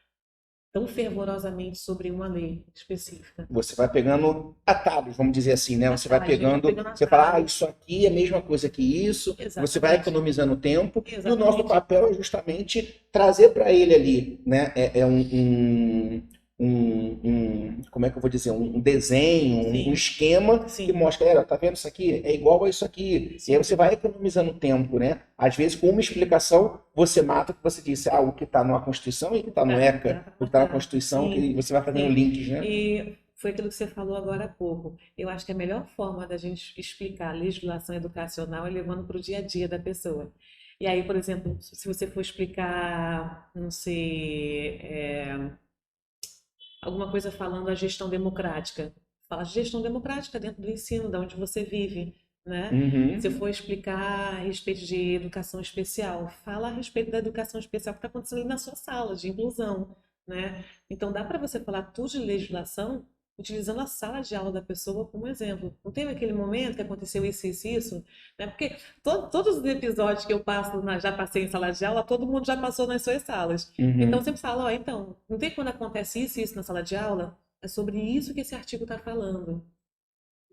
tão fervorosamente sobre uma lei específica. Você vai pegando atalhos, vamos dizer assim, né? Você vai pegando, você atalhos. fala, isso aqui é a mesma coisa que isso, Exatamente. você vai economizando tempo, Exatamente. E o nosso papel é justamente trazer para ele ali, né? como é que eu vou dizer, um desenho, um Sim, esquema que sim, mostra, galera, tá vendo isso aqui? É igual a isso aqui. E aí sim. você vai economizando tempo, né? Às vezes, com uma explicação, você mata o que você disse, o que está na Constituição e o que está no Dá ECA, para o que está na matar. Constituição, que Sim, você vai fazendo sim. links, né? E foi aquilo que você falou agora há pouco. Eu acho que a melhor forma da gente explicar a legislação educacional é levando para o dia a dia da pessoa. E aí, por exemplo, se você for explicar, não sei, alguma coisa falando a gestão democrática, fala gestão democrática dentro do ensino, de onde você vive, né? Se eu Uhum. for explicar a respeito de educação especial, fala a respeito da educação especial que está acontecendo ali na sua sala, de inclusão, né? Então dá para você falar tudo de legislação utilizando a sala de aula da pessoa como exemplo. Não teve aquele momento que aconteceu isso, né? Porque todos os episódios que eu passo, já passei em sala de aula, todo mundo já passou nas suas salas. Então, eu Uhum. sempre falo, ó, então, não tem quando acontece isso e isso na sala de aula? É sobre isso que esse artigo está falando.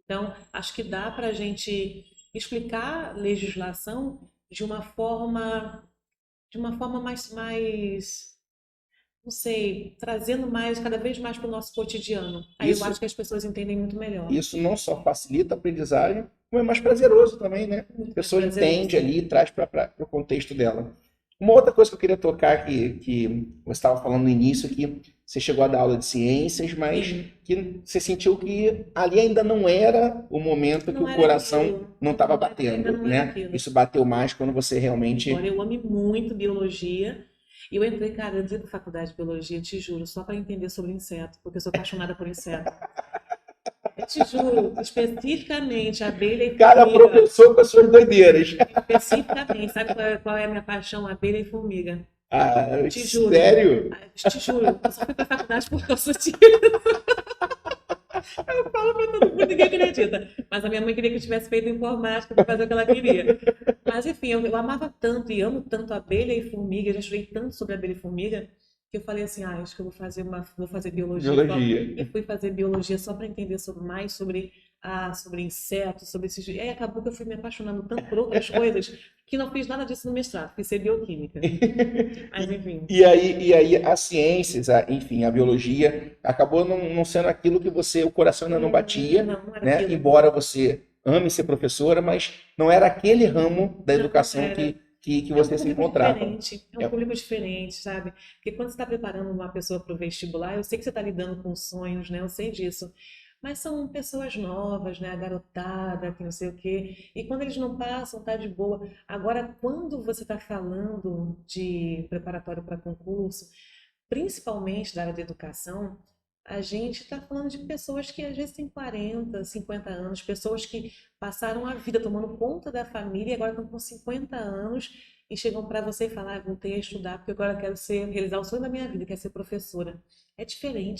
Então, acho que dá para a gente explicar legislação de uma forma mais, não sei, trazendo mais, cada vez mais para o nosso cotidiano. Aí eu Isso, acho que as pessoas entendem muito melhor. isso não só facilita a aprendizagem, como é mais prazeroso também, né? A Muito mais pessoa entende prazeroso. ali e traz para o contexto dela. Uma outra coisa que eu queria tocar que você estava falando no início, que você chegou a dar aula de ciências, mas Sim, que você sentiu que ali ainda não era o momento que não o era coração aquilo. não estava Ainda batendo, não era né? aquilo. Isso bateu mais quando você Embora realmente. eu ame muito biologia, e eu entrei, cara, eu entrei na faculdade de biologia, te juro, só para entender sobre inseto, porque eu sou apaixonada por inseto. Eu te juro, especificamente abelha e Cada formiga. professor com as suas doideiras. Especificamente, sabe qual é a minha paixão? Abelha e formiga. Ah, Te juro, sério? te juro, eu só fui pra faculdade por causa disso. Eu falo pra todo mundo, ninguém acredita. Mas a minha mãe queria que eu tivesse feito informática para fazer o que ela queria. Mas enfim, eu amava tanto e amo tanto abelha e formiga, eu já estudei tanto sobre abelha e formiga, que eu falei assim, acho que eu vou fazer biologia só. Biologia. E fui fazer biologia só para entender mais sobre insetos, sobre esses. E aí acabou que eu fui me apaixonando tanto por outras coisas que não fiz nada disso no mestrado, fiz ser bioquímica. Mas enfim, E aí as ciências, enfim, a biologia, acabou não sendo aquilo que o coração ainda não batia, não era né? aquilo. Embora você ame ser professora, mas não era aquele ramo da Não educação era. que É um você se público encontrava. diferente, é um É, público diferente, sabe? Porque quando você está preparando uma pessoa para o vestibular, eu sei que você está lidando com sonhos, né? Eu sei disso. Mas são pessoas novas, né? A garotada, que não sei o quê. E quando eles não passam, tá de boa. Agora, quando você está falando de preparatório para concurso, principalmente da área da educação, a gente está falando de pessoas que às vezes têm 40, 50 anos, pessoas que passaram a vida tomando conta da família e agora estão com 50 anos e chegam para você e falam, voltei a estudar porque agora eu quero realizar o sonho da minha vida, que é ser professora. É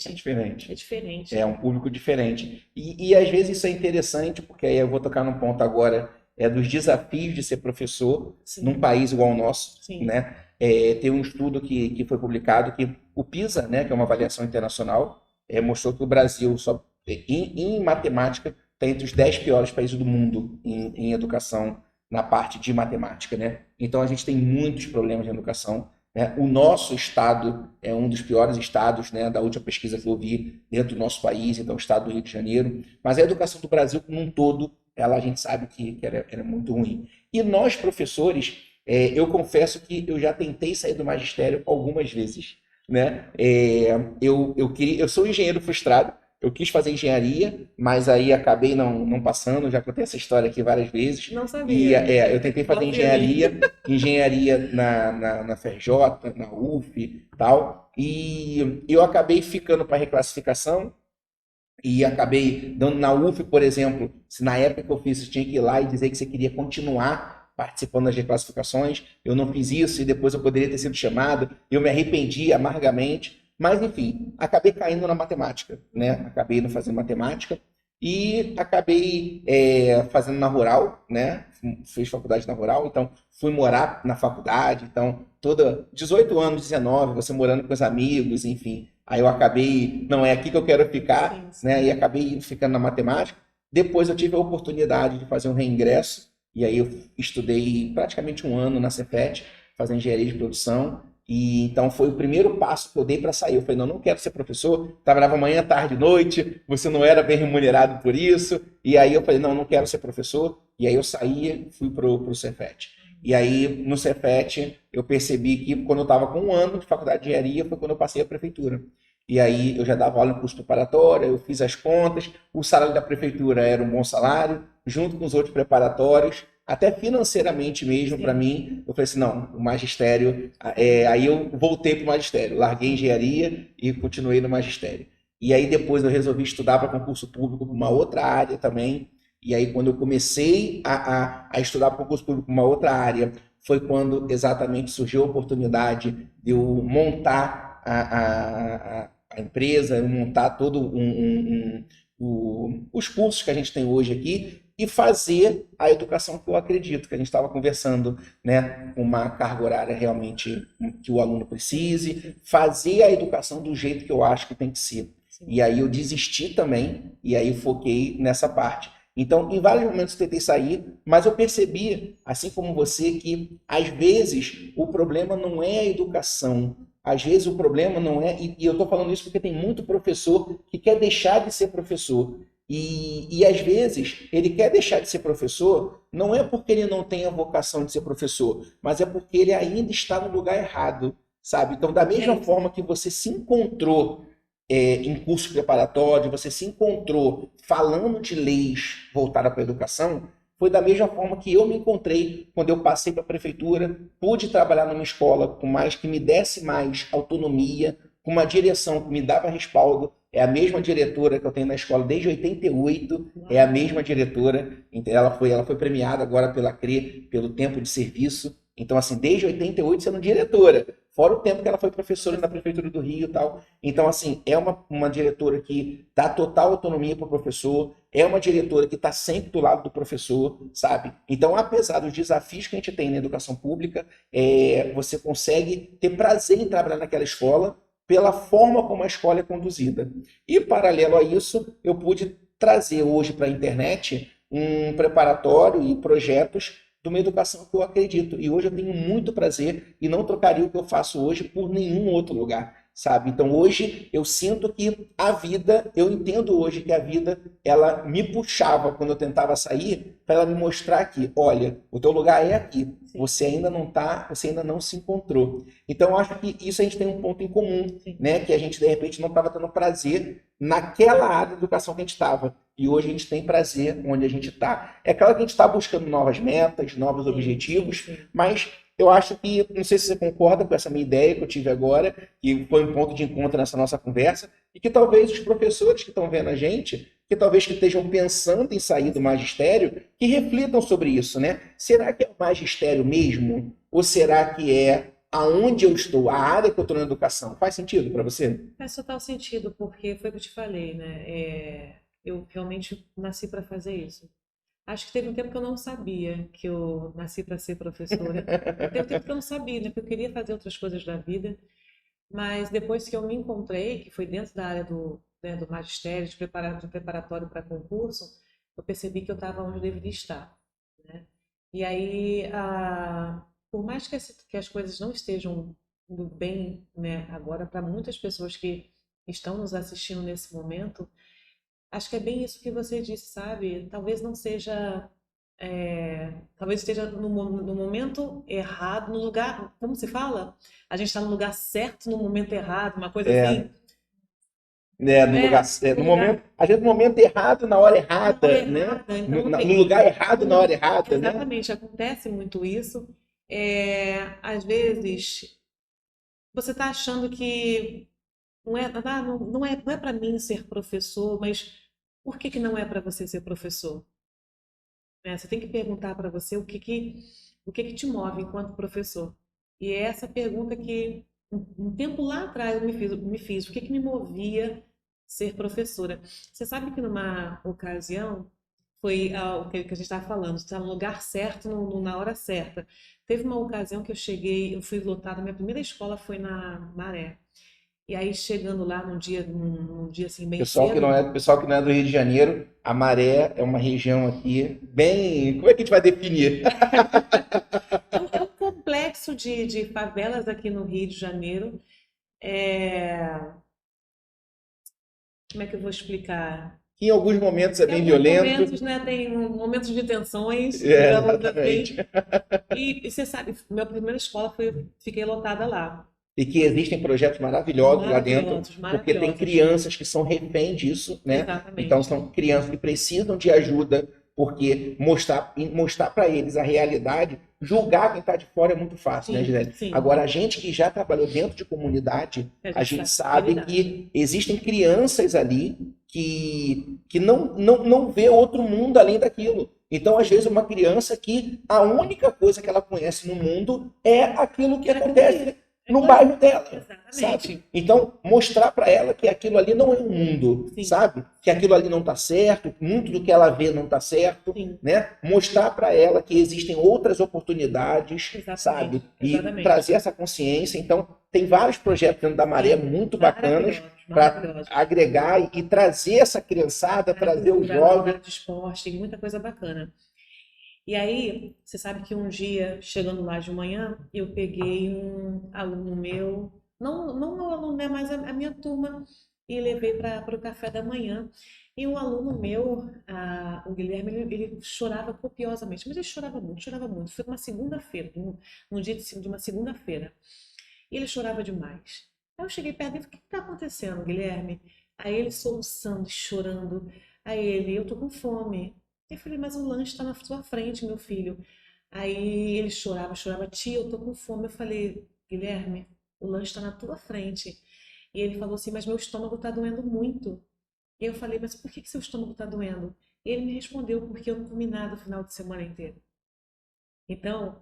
é diferente, é diferente. É diferente. um público diferente. E às vezes isso é interessante, porque aí eu vou tocar num ponto agora, dos desafios de ser professor num Sim, país igual ao nosso, sim, né? Tem um estudo que foi publicado que o PISA, né, que é uma avaliação internacional, mostrou que o Brasil, só em matemática, está entre os 10 piores países do mundo em educação na parte de matemática, né? Então a gente tem muitos problemas na educação, né? O nosso estado é um dos piores estados, né, da última pesquisa que eu vi dentro do nosso país, então o estado do Rio de Janeiro. Mas a educação do Brasil como um todo, a gente sabe que era muito ruim. E nós, professores, eu confesso que eu já tentei sair do magistério algumas vezes. Né? Eu sou engenheiro frustrado, eu quis fazer engenharia, mas aí acabei não passando, já contei essa história aqui várias vezes. não E sabia. eu tentei fazer Confia em mim. engenharia na FRJ, na UF e tal, e eu acabei ficando para reclassificação e acabei dando na UF, por exemplo, se na época que eu fiz, você tinha que ir lá e dizer que você queria continuar participando das reclassificações, eu não fiz isso e depois eu poderia ter sido chamado, eu me arrependi amargamente, mas enfim, acabei caindo na matemática, né? Acabei não fazendo matemática e acabei fazendo na Rural, né? Fiz faculdade na Rural, então fui morar na faculdade, então toda 18 anos, 19, você morando com os amigos, enfim. Aí eu acabei, não é aqui que eu quero ficar, Sim, né? sim. E acabei ficando na matemática. Depois eu tive a oportunidade de fazer um reingresso, e aí eu estudei praticamente um ano na Cefet, fazendo engenharia de produção, E então foi o primeiro passo que eu dei para sair. Eu falei, não, não quero ser professor. Trabalhava manhã, tarde, noite, você não era bem remunerado por isso. E aí eu falei, não, não quero ser professor. E aí eu saí, fui pro Cefet. E aí no Cefet eu percebi que quando eu estava com 1 ano de faculdade de engenharia foi quando eu passei à prefeitura. E aí eu já dava aula em curso preparatório, eu fiz as contas, o salário da prefeitura era um bom salário, junto com os outros preparatórios, até financeiramente mesmo, para Sim. mim, eu falei assim, não, o magistério, aí eu voltei para o magistério, larguei engenharia e continuei no magistério. E aí depois eu resolvi estudar para concurso público para uma outra área também, e aí quando eu comecei a estudar para concurso público para uma outra área, foi quando exatamente surgiu a oportunidade de eu montar a empresa, montar todo os cursos que a gente tem hoje aqui e fazer a educação que eu acredito, que a gente estava conversando, né, uma carga horária realmente que o aluno precise, fazer a educação do jeito que eu acho que tem que ser. Sim. E aí eu desisti também, e aí foquei nessa parte. Então, em vários momentos eu tentei sair, mas eu percebi, assim como você, que às vezes o problema não é a educação, às vezes o problema não é, e eu estou falando isso porque tem muito professor que quer deixar de ser professor. E às vezes ele quer deixar de ser professor, não é porque ele não tem a vocação de ser professor, mas é porque ele ainda está no lugar errado, sabe? Então, da mesma forma que você se encontrou em curso preparatório, você se encontrou falando de leis voltadas para a educação, foi da mesma forma que eu me encontrei quando eu passei para a prefeitura, pude trabalhar numa escola com mais que me desse mais autonomia, com uma direção que me dava respaldo. É a mesma diretora que eu tenho na escola desde 88, é a mesma diretora. Ela foi premiada agora pela CRE, pelo tempo de serviço. Então, assim, desde 88 sendo diretora, fora o tempo que ela foi professora na Prefeitura do Rio e tal. Então, assim, é uma diretora que dá total autonomia para o professor, é uma diretora que está sempre do lado do professor, sabe? Então, apesar dos desafios que a gente tem na educação pública, você consegue ter prazer em trabalhar naquela escola pela forma como a escola é conduzida. E, paralelo a isso, eu pude trazer hoje para a internet um preparatório e projetos de uma educação que eu acredito. E hoje eu tenho muito prazer e não trocaria o que eu faço hoje por nenhum outro lugar, sabe? Então hoje eu sinto que a vida, eu entendo hoje que a vida, ela me puxava quando eu tentava sair para ela me mostrar que, olha, o teu lugar é aqui. Você ainda não tá, você ainda não se encontrou. Então eu acho que isso a gente tem um ponto em comum, né? Que a gente de repente não estava tendo prazer naquela área de educação que a gente estava. E hoje a gente tem prazer onde a gente está. É claro que a gente está buscando novas metas, novos objetivos, mas eu acho que, não sei se você concorda com essa minha ideia que eu tive agora, que foi um ponto de encontro nessa nossa conversa, e que talvez os professores que estão vendo a gente, que talvez que estejam pensando em sair do magistério, que reflitam sobre isso, né? Será que é o magistério mesmo? Ou será que é aonde eu estou, a área que eu estou na educação? Faz sentido para você? Faz total sentido, porque foi o que eu te falei, né? Eu realmente nasci para fazer isso. Acho que teve um tempo que eu não sabia que eu nasci para ser professora. Teve um tempo que eu não sabia, né? Que eu queria fazer outras coisas da vida. Mas depois que eu me encontrei, que foi dentro da área né, do magistério, de preparatório para concurso, eu percebi que eu estava onde eu deveria estar, né? E aí, por mais que as coisas não estejam indo bem, né, agora, para muitas pessoas que estão nos assistindo nesse momento, acho que é bem isso que você disse, sabe? Talvez não seja. Talvez esteja no momento errado, no lugar. Como se fala? A gente está no lugar certo no momento errado, uma coisa É, assim. no lugar, No no lugar, momento, às vezes no momento errado, na hora na hora errada, né? errada. Então, No lugar errado, na hora errada, né? exatamente, acontece muito isso. Às vezes, você está achando que não é para mim ser professor, mas por que que não é para você ser professor? Né? Você tem que perguntar para você o que que te move enquanto professor. E é essa pergunta que um tempo lá atrás eu me fiz, o que que me movia ser professora? Você sabe que numa ocasião foi o que a gente estava falando, estar no lugar certo, na hora certa. Teve uma ocasião que eu cheguei, eu fui lotada, minha primeira escola foi na Maré. E aí chegando lá num dia assim bem cedo, Pessoal que não é do Rio de Janeiro, a Maré é uma região aqui bem, como é que a gente vai definir? é um complexo complexo de favelas aqui no Rio de Janeiro. É, como é que eu vou explicar? Que em alguns momentos é Em bem alguns violento. momentos, né, tem momentos de tensões, digamos Exatamente. assim. E você sabe, minha primeira escola fiquei lotada lá. E que existem projetos maravilhosos lá dentro, Maravilhosos, porque tem maravilhosos. crianças que são refém disso, né? Então Exatamente. são crianças que precisam de ajuda, porque mostrar para eles a realidade, julgar quem está de fora é muito fácil, né, Sim, Gisele? sim. Agora, a gente que já trabalhou dentro de comunidade, A a gente gente sabe a sabe realidade. que existem crianças ali que não vê outro mundo além daquilo. Então, às vezes, Sim. uma criança que a única coisa que ela conhece no mundo é aquilo que É aquilo ali. acontece É no aquilo ali. bairro dela, sabe? Exatamente. Então, mostrar para ela que aquilo ali não é um mundo, Sim, sabe? Que aquilo ali não tá certo, muito do que ela vê não tá certo, sim. né? Mostrar para ela que existem outras oportunidades, sabe? Exatamente. E Exatamente. trazer essa consciência. Então, tem vários projetos dentro da Maré Sim. muito bacanas Maravilhosos, para maravilhosos. agregar e trazer essa criançada, Na área trazer o cultural, na jovem. área de esporte, tem muita coisa bacana. E aí, você sabe que um dia, chegando lá de manhã, eu peguei um aluno meu, não meu aluno, né, mas a minha turma, e levei para o café da manhã. E um aluno meu, o Guilherme, ele chorava copiosamente, mas ele chorava muito, chorava muito. Foi uma segunda-feira, um dia de uma segunda-feira. E ele chorava demais. Aí eu cheguei perto dele e falei, o que está acontecendo, Guilherme? Aí ele soluçando, chorando. Aí ele, eu tô com fome. Eu falei, mas o lanche está na sua frente, meu filho. Aí ele chorava, chorava, tia, eu tô com fome. Eu falei, Guilherme, o lanche está na tua frente. E ele falou assim, mas meu estômago está doendo muito. E eu falei, mas por que seu estômago está doendo? E ele me respondeu, porque eu não comi nada o final de semana inteiro. Então,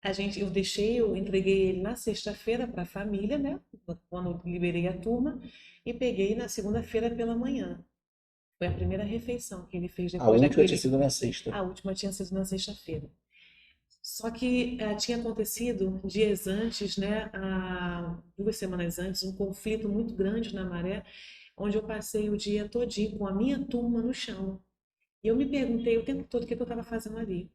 eu entreguei ele na sexta-feira para a família, né? Quando eu liberei a turma, e peguei na segunda-feira pela manhã. Foi a primeira refeição que ele fez A depois última tinha daquele. sido na sexta. A última tinha sido na sexta-feira. Só que tinha acontecido dias antes, né? 2 semanas antes, um conflito muito grande na Maré, onde eu passei o dia todinho com a minha turma no chão. E eu me perguntei o tempo todo o que eu estava fazendo ali.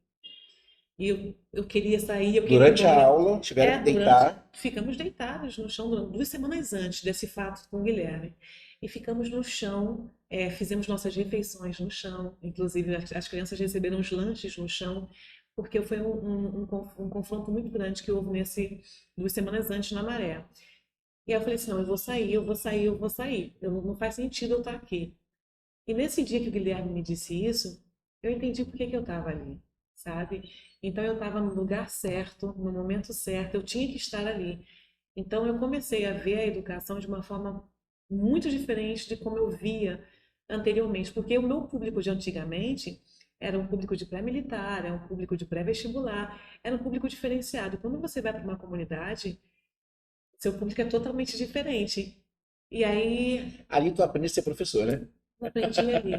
E eu queria sair, eu queria ir Durante a embora. aula, tiveram que deitar. Ficamos deitados no chão durante 2 semanas antes desse fato com o Guilherme. E ficamos no chão, fizemos nossas refeições no chão, inclusive as crianças receberam os lanches no chão, porque foi um confronto muito grande que houve 2 semanas antes na Maré. E aí eu falei assim, não, eu vou sair, eu vou sair, eu vou sair. Não faz sentido eu estar aqui. E nesse dia que o Guilherme me disse isso, eu entendi por que que eu estava ali, sabe? Então eu estava no lugar certo, no momento certo, eu tinha que estar ali. Então eu comecei a ver a educação de uma forma muito diferente de como eu via anteriormente, porque o meu público de antigamente era um público de pré-militar, era um público de pré-vestibular, era um público diferenciado. Quando você vai para uma comunidade, seu público é totalmente diferente. E aí Ali tu aprende a ser professor, né? eu aprendi ali.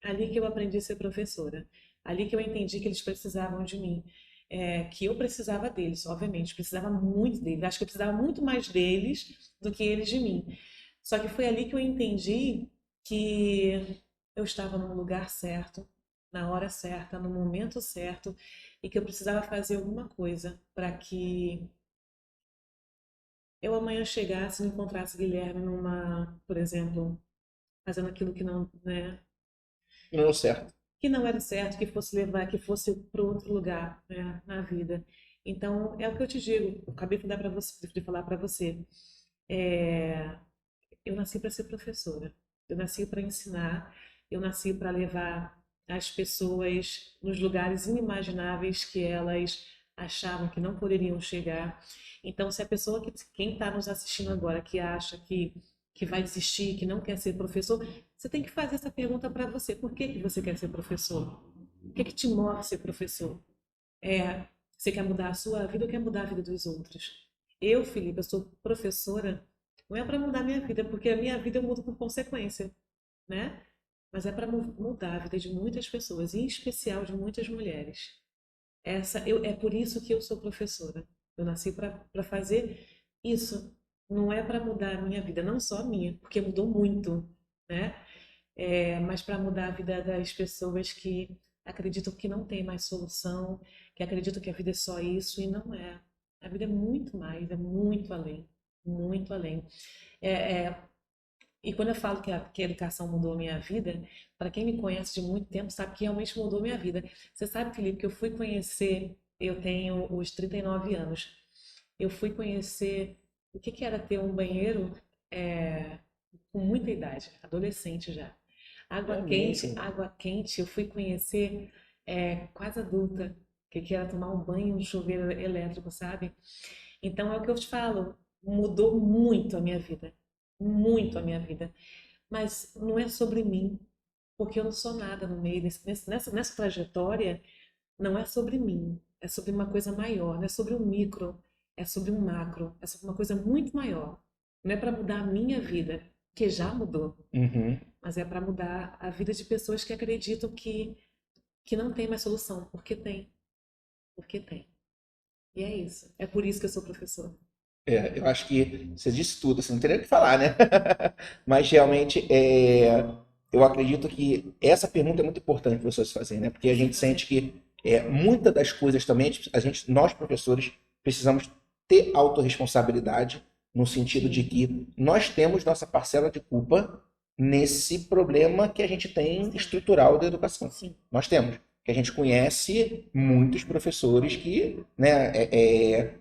Ali que eu aprendi a ser professora. Ali que eu entendi que eles precisavam de mim. Que eu precisava deles, obviamente. Precisava muito deles. Acho que eu precisava muito mais deles do que eles de mim. Só que foi ali que eu entendi que eu estava no lugar certo, na hora certa, no momento certo, e que eu precisava fazer alguma coisa para que eu amanhã chegasse e não encontrasse Guilherme por exemplo, fazendo aquilo que não, né, Não deu certo. que não era certo, que fosse levar, que fosse para outro lugar, né, na vida. Então, é o que eu te digo, eu acabei de falar para você. É, eu nasci para ser professora, eu nasci para ensinar, eu nasci para levar as pessoas nos lugares inimagináveis que elas achavam que não poderiam chegar. Então, se a pessoa quem está nos assistindo agora, que acha que vai desistir, que não quer ser professor, você tem que fazer essa pergunta para você. Por que que você quer ser professor? O que que te move a ser professor? Você quer mudar a sua vida ou quer mudar a vida dos outros? Eu, Felipe, eu sou professora, não é para mudar a minha vida, porque a minha vida eu mudo por consequência, né? Mas é para mudar a vida de muitas pessoas, em especial de muitas mulheres. É por isso que eu sou professora. Eu nasci para fazer isso. Não é para mudar a minha vida, não só a minha, porque mudou muito, né? Mas para mudar a vida das pessoas que acreditam que não tem mais solução, que acreditam que a vida é só isso e não é. A vida é muito mais, é muito além, muito além. É, é, e quando eu falo que a educação mudou a minha vida, para quem me conhece de muito tempo sabe que realmente mudou a minha vida. Você sabe, Felipe, que eu fui conhecer, eu tenho os 39 anos, eu fui conhecer o que era ter um banheiro é, com muita idade, adolescente já. É mesmo. Água quente, eu fui conhecer quase adulta, que era tomar um banho no chuveiro elétrico, sabe? Então é o que eu te falo, mudou muito a minha vida, muito a minha vida. Mas não é sobre mim, porque eu não sou nada no meio nessa trajetória, não é sobre mim, é sobre uma coisa maior, não é sobre um micro, é sobre um macro, é sobre uma coisa muito maior. Não é para mudar a minha vida, que já mudou, Uhum. mas é para mudar a vida de pessoas que acreditam que não tem mais solução, porque tem, porque tem. E é isso. É por isso que eu sou professora. Eu acho que você disse tudo, você não teria o que falar, né? Mas realmente, eu acredito que essa pergunta é muito importante para vocês fazerem, né? Porque a gente Fazer. sente que muitas das coisas também, nós professores, precisamos ter autorresponsabilidade no sentido de Sim, que nós temos nossa parcela de culpa nesse problema que a gente tem sim, estrutural da educação. sim. Nós temos. Que a gente conhece muitos professores que, né,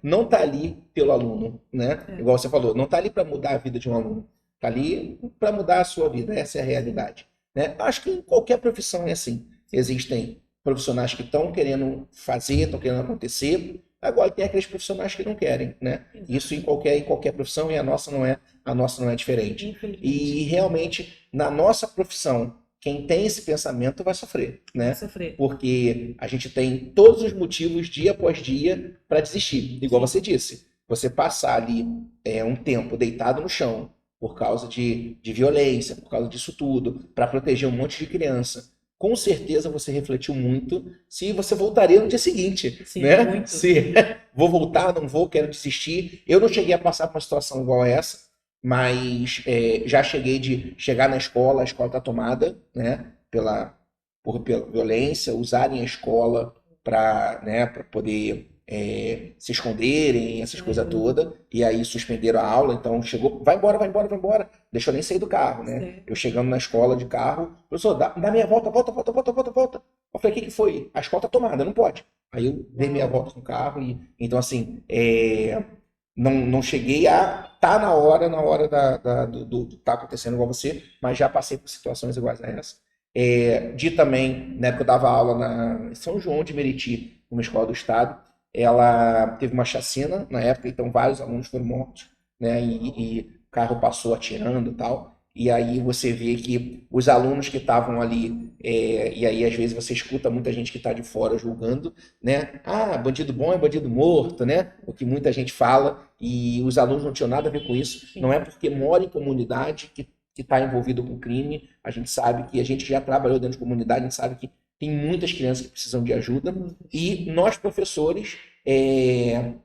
não está ali pelo aluno, né? É, Igual você falou, não está ali para mudar a vida de um aluno, está ali para mudar a sua vida. Essa é a sim, realidade, né? Acho que em qualquer profissão é assim. sim. Existem profissionais que estão querendo fazer, estão querendo acontecer. Agora tem aqueles profissionais que não querem, né? Isso Exatamente. em qualquer profissão e a nossa não é diferente. Infelizmente. E realmente na nossa profissão quem tem esse pensamento vai sofrer, Vai né? sofrer. Porque a gente tem todos os motivos, dia após dia, para desistir. Igual Sim, você disse, você passar ali um tempo deitado no chão por causa de violência, por causa disso tudo, para proteger um monte de criança. Com certeza você refletiu muito se você voltaria no dia seguinte, sim, né? muito. Se vou voltar, não vou, quero desistir. Eu não cheguei a passar por uma situação igual a essa, mas já cheguei de chegar na escola, a escola está tomada, né, pela violência, usarem a escola para, né, para poder se esconderem, essas coisas É, todas, e aí suspenderam a aula, então chegou, vai embora, vai embora, vai embora, deixa eu nem sair do carro, né? Eu certo. chegando na escola de carro, professor, dá meia volta, volta, volta, volta, volta, volta. Eu falei, o que foi? A escola tá tomada, não pode. Aí eu dei meia Uau. volta com o carro, e então assim, não cheguei a estar na hora do tá acontecendo igual você, mas já passei por situações iguais a essa. De também, na época eu dava aula em São João de Meriti, numa escola do estado, ela teve uma chacina na época, então vários alunos foram mortos, né? E o carro passou atirando e tal. E aí você vê que os alunos que estavam ali, e aí às vezes você escuta muita gente que está de fora julgando, né? Ah, bandido bom é bandido morto, né? O que muita gente fala, e os alunos não tinham nada a ver com isso. Não Sim, é porque mora em comunidade que está envolvido com crime. A gente sabe que a gente já trabalhou dentro de comunidade, a gente sabe que tem muitas crianças que precisam de ajuda. muitas. E nós, professores,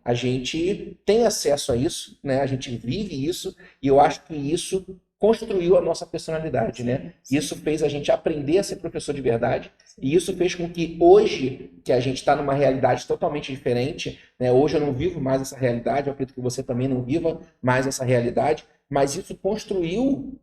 a gente tem acesso a isso, né? A gente vive isso, e eu acho que isso construiu a nossa personalidade, né? Sim, sim, Isso fez a gente aprender a ser professor de verdade, e sim. isso fez com que hoje, que a gente está numa realidade totalmente diferente, né? Hoje eu não vivo mais essa realidade, eu acredito que você também não viva mais essa realidade, mas isso construiu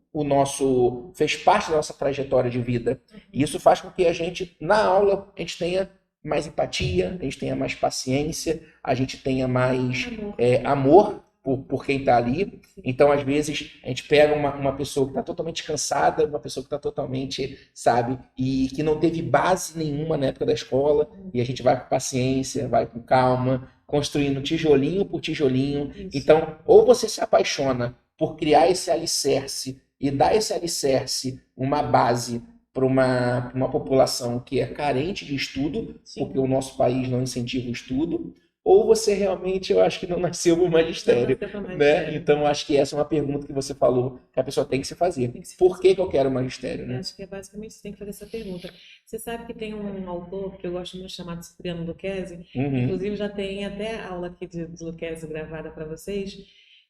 fez parte da nossa trajetória de vida. E Uhum. isso faz com que a gente, na aula, a gente tenha mais empatia, a gente tenha mais paciência, a gente tenha mais Amor. amor por quem está ali. Sim. Então, às vezes, a gente pega uma pessoa que está totalmente cansada, uma pessoa que está totalmente, sabe, e que não teve base nenhuma na época da escola, e a gente vai com paciência, vai com calma, construindo tijolinho por tijolinho. Isso. Então, ou você se apaixona por criar esse alicerce e dar esse alicerce, uma base para uma população que é carente de estudo, porque Sim. o nosso país não incentiva o estudo, ou você realmente, eu acho que não nasceu no Não magistério, nasceu para né? magistério. Então, eu acho que essa é uma pergunta que você falou que a pessoa tem que se fazer. Tem que se Por fazer. que que eu quero magistério, Eu né? acho que é basicamente você tem que fazer essa pergunta. Você sabe que tem um autor que eu gosto muito chamado Cipriano Lucchesi, Uhum. inclusive já tem até aula aqui de Lucchesi gravada para vocês,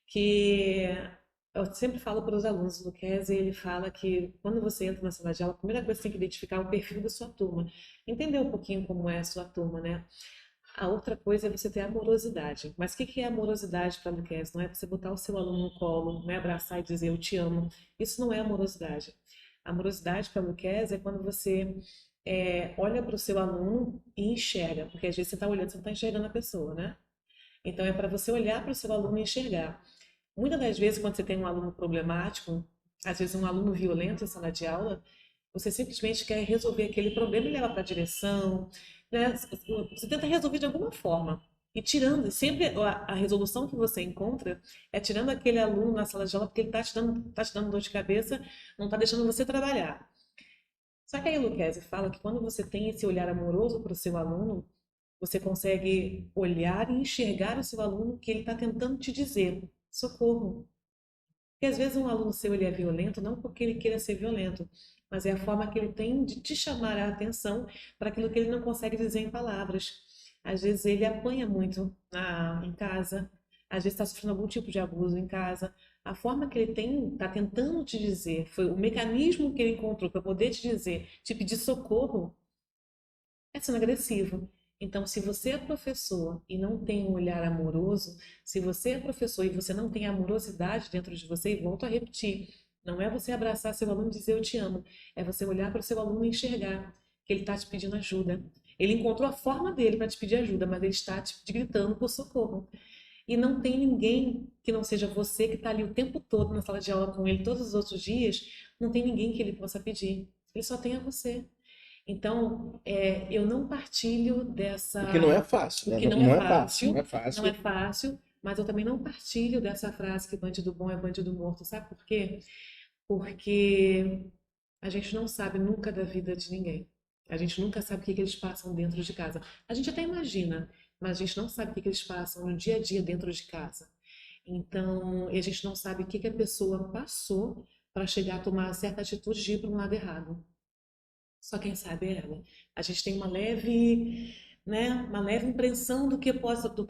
que eu sempre falo para os alunos, Lucchesi, ele fala que quando você entra na sala de aula, a primeira coisa que você tem que identificar é o perfil da sua turma, entender um pouquinho como é a sua turma, né? A outra coisa é você ter amorosidade. Mas o que que é amorosidade para a Luquezzi? Não é você botar o seu aluno no colo, não é abraçar e dizer eu te amo. Isso não é amorosidade. Amorosidade para a Luquezzi é quando você olha para o seu aluno e enxerga. Porque às vezes você está olhando, você não está enxergando a pessoa, né? Então é para você olhar para o seu aluno e enxergar. Muitas das vezes, quando você tem um aluno problemático, às vezes um aluno violento em sala de aula, você simplesmente quer resolver aquele problema e levar para a direção, né? Você tenta resolver de alguma forma. E tirando, sempre a resolução que você encontra é tirando aquele aluno na sala de aula porque ele tá te dando dor de cabeça, não está deixando você trabalhar. Só que aí, Luquezzi fala que quando você tem esse olhar amoroso para o seu aluno, você consegue olhar e enxergar o seu aluno que ele está tentando te dizer socorro. Porque às vezes um aluno seu ele é violento, não porque ele queira ser violento, mas é a forma que ele tem de te chamar a atenção para aquilo que ele não consegue dizer em palavras. Às vezes ele apanha muito em casa, às vezes está sofrendo algum tipo de abuso em casa. A forma que ele tem, está tentando te dizer, foi o mecanismo que ele encontrou para poder te dizer, te pedir socorro, é sendo agressivo. Então, se você é professor e não tem um olhar amoroso, se você é professor e você não tem amorosidade dentro de você, e volto a repetir, não é você abraçar seu aluno e dizer eu te amo, é você olhar para o seu aluno e enxergar que ele está te pedindo ajuda. Ele encontrou a forma dele para te pedir ajuda, mas ele está te gritando por socorro. E não tem ninguém que não seja você que está ali o tempo todo na sala de aula com ele todos os outros dias, não tem ninguém que ele possa pedir. Ele só tem a você. Então, eu não partilho O que não dessa. é fácil, O né? que não é Não é fácil, não fácil, é não é fácil. fácil, mas eu também não partilho dessa frase que bandido bom é bandido morto. Sabe por quê? Porque a gente não sabe nunca da vida de ninguém. A gente nunca sabe o que que eles passam dentro de casa. A gente até imagina, mas a gente não sabe o que que eles passam no dia a dia dentro de casa. Então, e a gente não sabe o que que a pessoa passou para chegar a tomar certa atitude de ir para um lado errado. Só quem sabe é ela. A gente tem uma leve impressão do que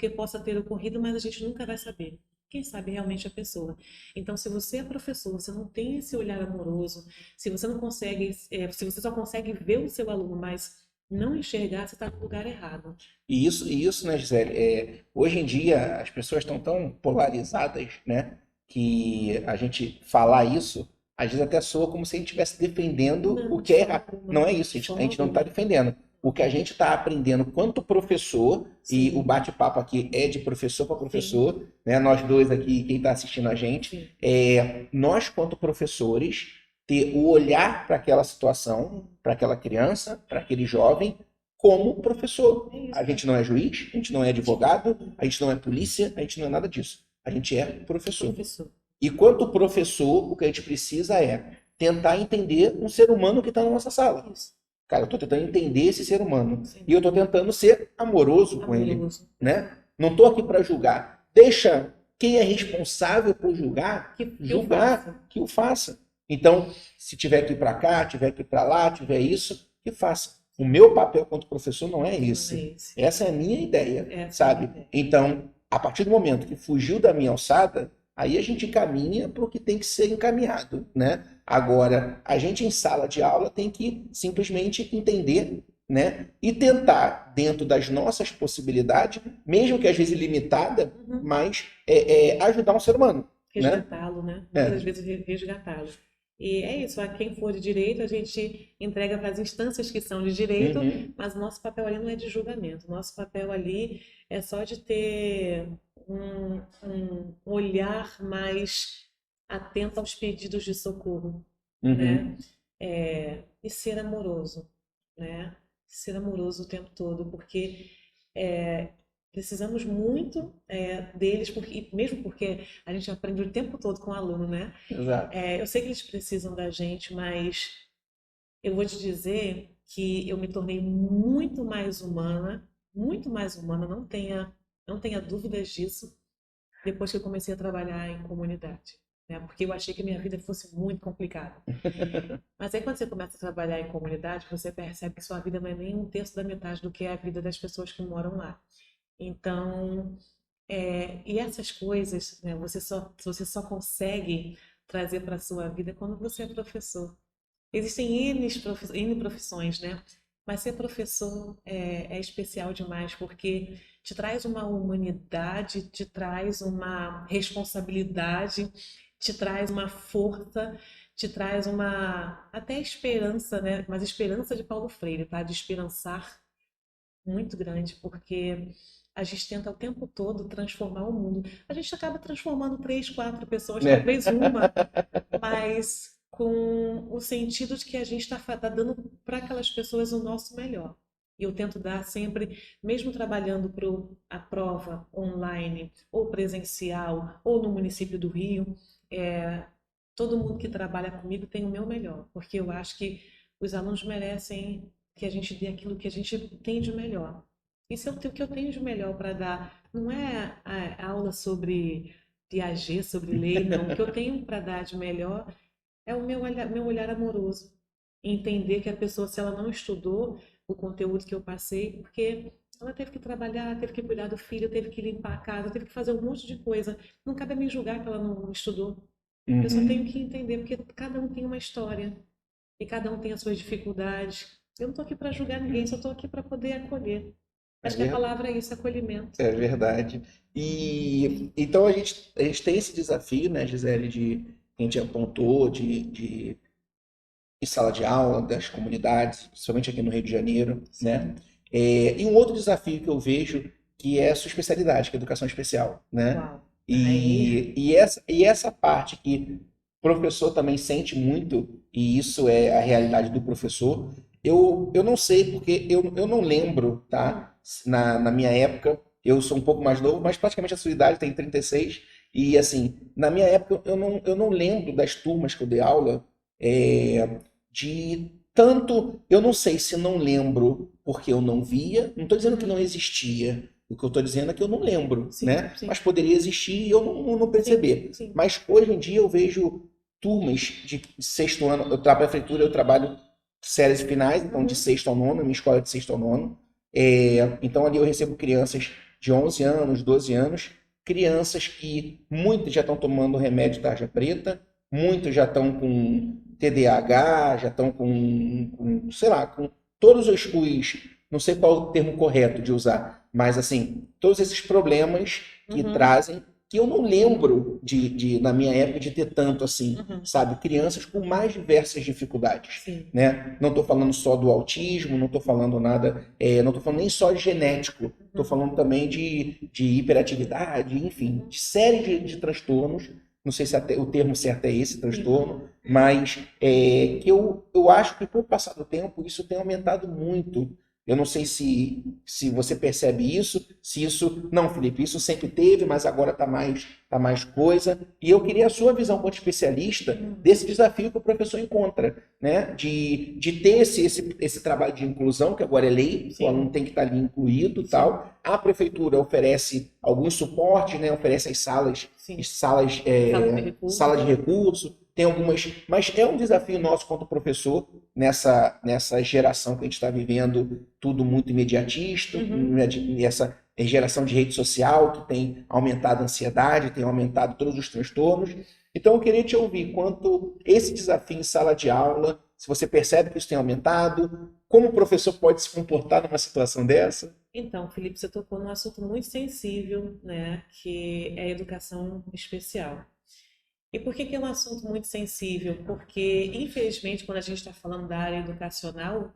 possa ter ocorrido, mas a gente nunca vai saber. Quem sabe realmente a pessoa. Então, se você é professor, você não tem esse olhar amoroso, se você não consegue, se você só consegue ver o seu aluno, mas não enxergar, você está no lugar errado. E isso, né, Gisele? Hoje em dia as pessoas estão tão polarizadas, né, que a gente falar isso, às vezes até soa como se a gente estivesse defendendo o Não, de que é forma errado. alguma. Não é isso, De a forma gente não está alguma. defendendo. O que a gente está aprendendo quanto professor, e o Sim, bate-papo aqui é de professor para sim, professor, né? Nós dois aqui, quem está assistindo a gente, sim. nós, quanto professores, ter o olhar para aquela situação, para aquela criança, para aquele jovem, como professor. É A isso. gente não é juiz, a gente não é advogado, a gente não é polícia, a gente não é nada disso. A gente é professor. Professor. E quanto professor, o que a gente precisa é tentar entender um ser humano que está na nossa sala. Isso. Cara, eu estou tentando entender esse ser humano. Sim. E eu estou tentando ser amoroso com ele. Amoroso. Né? Não estou aqui para julgar. Deixa quem é responsável por julgar, Que eu julgar, faça. que o faça. Então, se tiver que ir para cá, tiver que ir para lá, tiver isso, que faça. O meu papel quanto professor não é Não é esse. esse. Essa é a minha ideia, Essa é a sabe? minha ideia. Então, a partir do momento que fugiu da minha alçada, aí a gente caminha para o que tem que ser encaminhado, né? Agora, a gente em sala de aula tem que simplesmente entender, né? E tentar, dentro das nossas possibilidades, mesmo que às vezes limitada, Uhum. mas ajudar um ser humano, né? Resgatá-lo, né? Muitas das vezes resgatá-lo. E é isso, a quem for de direito, a gente entrega para as instâncias que são de direito, Uhum. mas nosso papel ali não é de julgamento. Nosso papel ali é só de ter um olhar mais atento aos pedidos de socorro, Uhum. né? E ser amoroso, né? Ser amoroso o tempo todo, porque precisamos muito deles, mesmo porque a gente aprende o tempo todo com o aluno, né? Exato. Eu sei que eles precisam da gente, mas eu vou te dizer que eu me tornei muito mais humana, não tenha dúvidas disso, depois que eu comecei a trabalhar em comunidade, né? Porque eu achei que a minha vida fosse muito complicada. Mas aí quando você começa a trabalhar em comunidade, você percebe que sua vida não é nem um terço da metade do que é a vida das pessoas que moram lá. Então, e essas coisas, né, você só consegue trazer para a sua vida quando você é professor. Existem N profissões, né? Mas ser professor é especial demais, porque te traz uma humanidade, te traz uma responsabilidade, te traz uma força, te traz uma até esperança, né? Mas esperança de Paulo Freire, tá? De esperançar muito grande, porque a gente tenta o tempo todo transformar o mundo. A gente acaba transformando três, quatro pessoas, Né? talvez uma, mas com o sentido de que a gente está dando para aquelas pessoas o nosso melhor. E eu tento dar sempre, mesmo trabalhando para a prova online, ou presencial, ou no município do Rio, é, todo mundo que trabalha comigo tem o meu melhor, porque eu acho que os alunos merecem que a gente dê aquilo que a gente tem de melhor. Isso é o que eu tenho de melhor para dar. Não é a aula sobre Piaget, sobre lei, não. O que eu tenho para dar de melhor é o meu olhar amoroso. Entender que a pessoa, se ela não estudou o conteúdo que eu passei, porque ela teve que trabalhar, teve que cuidar do filho, teve que limpar a casa, teve que fazer um monte de coisa. Não cabe a mim julgar que ela não estudou. Eu só tenho Uhum. que entender, porque cada um tem uma história e cada um tem as suas dificuldades. Eu não estou aqui para julgar ninguém, só estou aqui para poder acolher. É Acho que a ver- palavra é isso, acolhimento. é verdade. E então a gente tem esse desafio, né, Gisele, que a gente apontou de sala de aula, das comunidades, principalmente aqui no Rio de Janeiro, né? Sim. E um outro desafio que eu vejo que é a sua especialidade, que é a educação especial, né? Uau. Aí, E essa parte que o professor também sente muito, e isso é a realidade do professor, eu não sei, porque eu não lembro, tá? Na minha época, eu sou um pouco mais novo, mas praticamente a sua idade tem 36, e assim, na minha época eu não lembro das turmas que eu dei aula, é, de tanto, eu não sei se não lembro porque eu não via, não estou dizendo que não uhum. existia, o que eu estou dizendo é que eu não lembro, Sim, né? Mas sim, poderia existir e eu não sim, perceber. sim. Mas hoje em dia eu vejo turmas de sexto ano, eu trabalho na prefeitura, eu trabalho séries finais, então de Uhum, sexto ao nono, minha escola é de sexto ao nono. Então ali eu recebo crianças de 11 anos, 12 anos, crianças que muitas já estão tomando remédio tarja preta, muitos já estão com TDAH, já estão sei lá, com todos não sei qual o termo correto de usar, mas assim, todos esses problemas que uhum, trazem, que eu não lembro na minha época, de ter tanto assim, uhum. sabe? Crianças com mais diversas dificuldades, Sim. né? Não estou falando só do autismo, não estou falando nada, não estou falando nem só de genético, estou Uhum, falando também de hiperatividade, enfim, uhum. de série de transtornos. Não sei se o termo certo é esse, Sim. transtorno, mas que eu acho que com o passar do tempo isso tem aumentado muito. Eu não sei se você percebe isso, se isso. Não, Felipe, isso sempre teve, mas agora tá mais coisa. E eu queria a sua visão como especialista Hum, desse desafio que o professor encontra, né? De ter esse trabalho de inclusão, que agora é lei, o aluno sim, tem que estar ali incluído e sim, tal. A prefeitura oferece alguns suportes, né? Oferece as salas, sim. salas, Sala de sala de recurso. recurso, tem algumas, mas é um desafio nosso quanto professor nessa geração que a gente está vivendo, tudo muito imediatista, Uhum. essa geração de rede social que tem aumentado a ansiedade, tem aumentado todos os transtornos. Então eu queria te ouvir quanto esse desafio em sala de aula, se você percebe que isso tem aumentado, como o professor pode se comportar numa situação dessa? Então, Felipe, você tocou num assunto muito sensível, né, que é a educação especial. E por que que é um assunto muito sensível? Porque, infelizmente, quando a gente está falando da área educacional,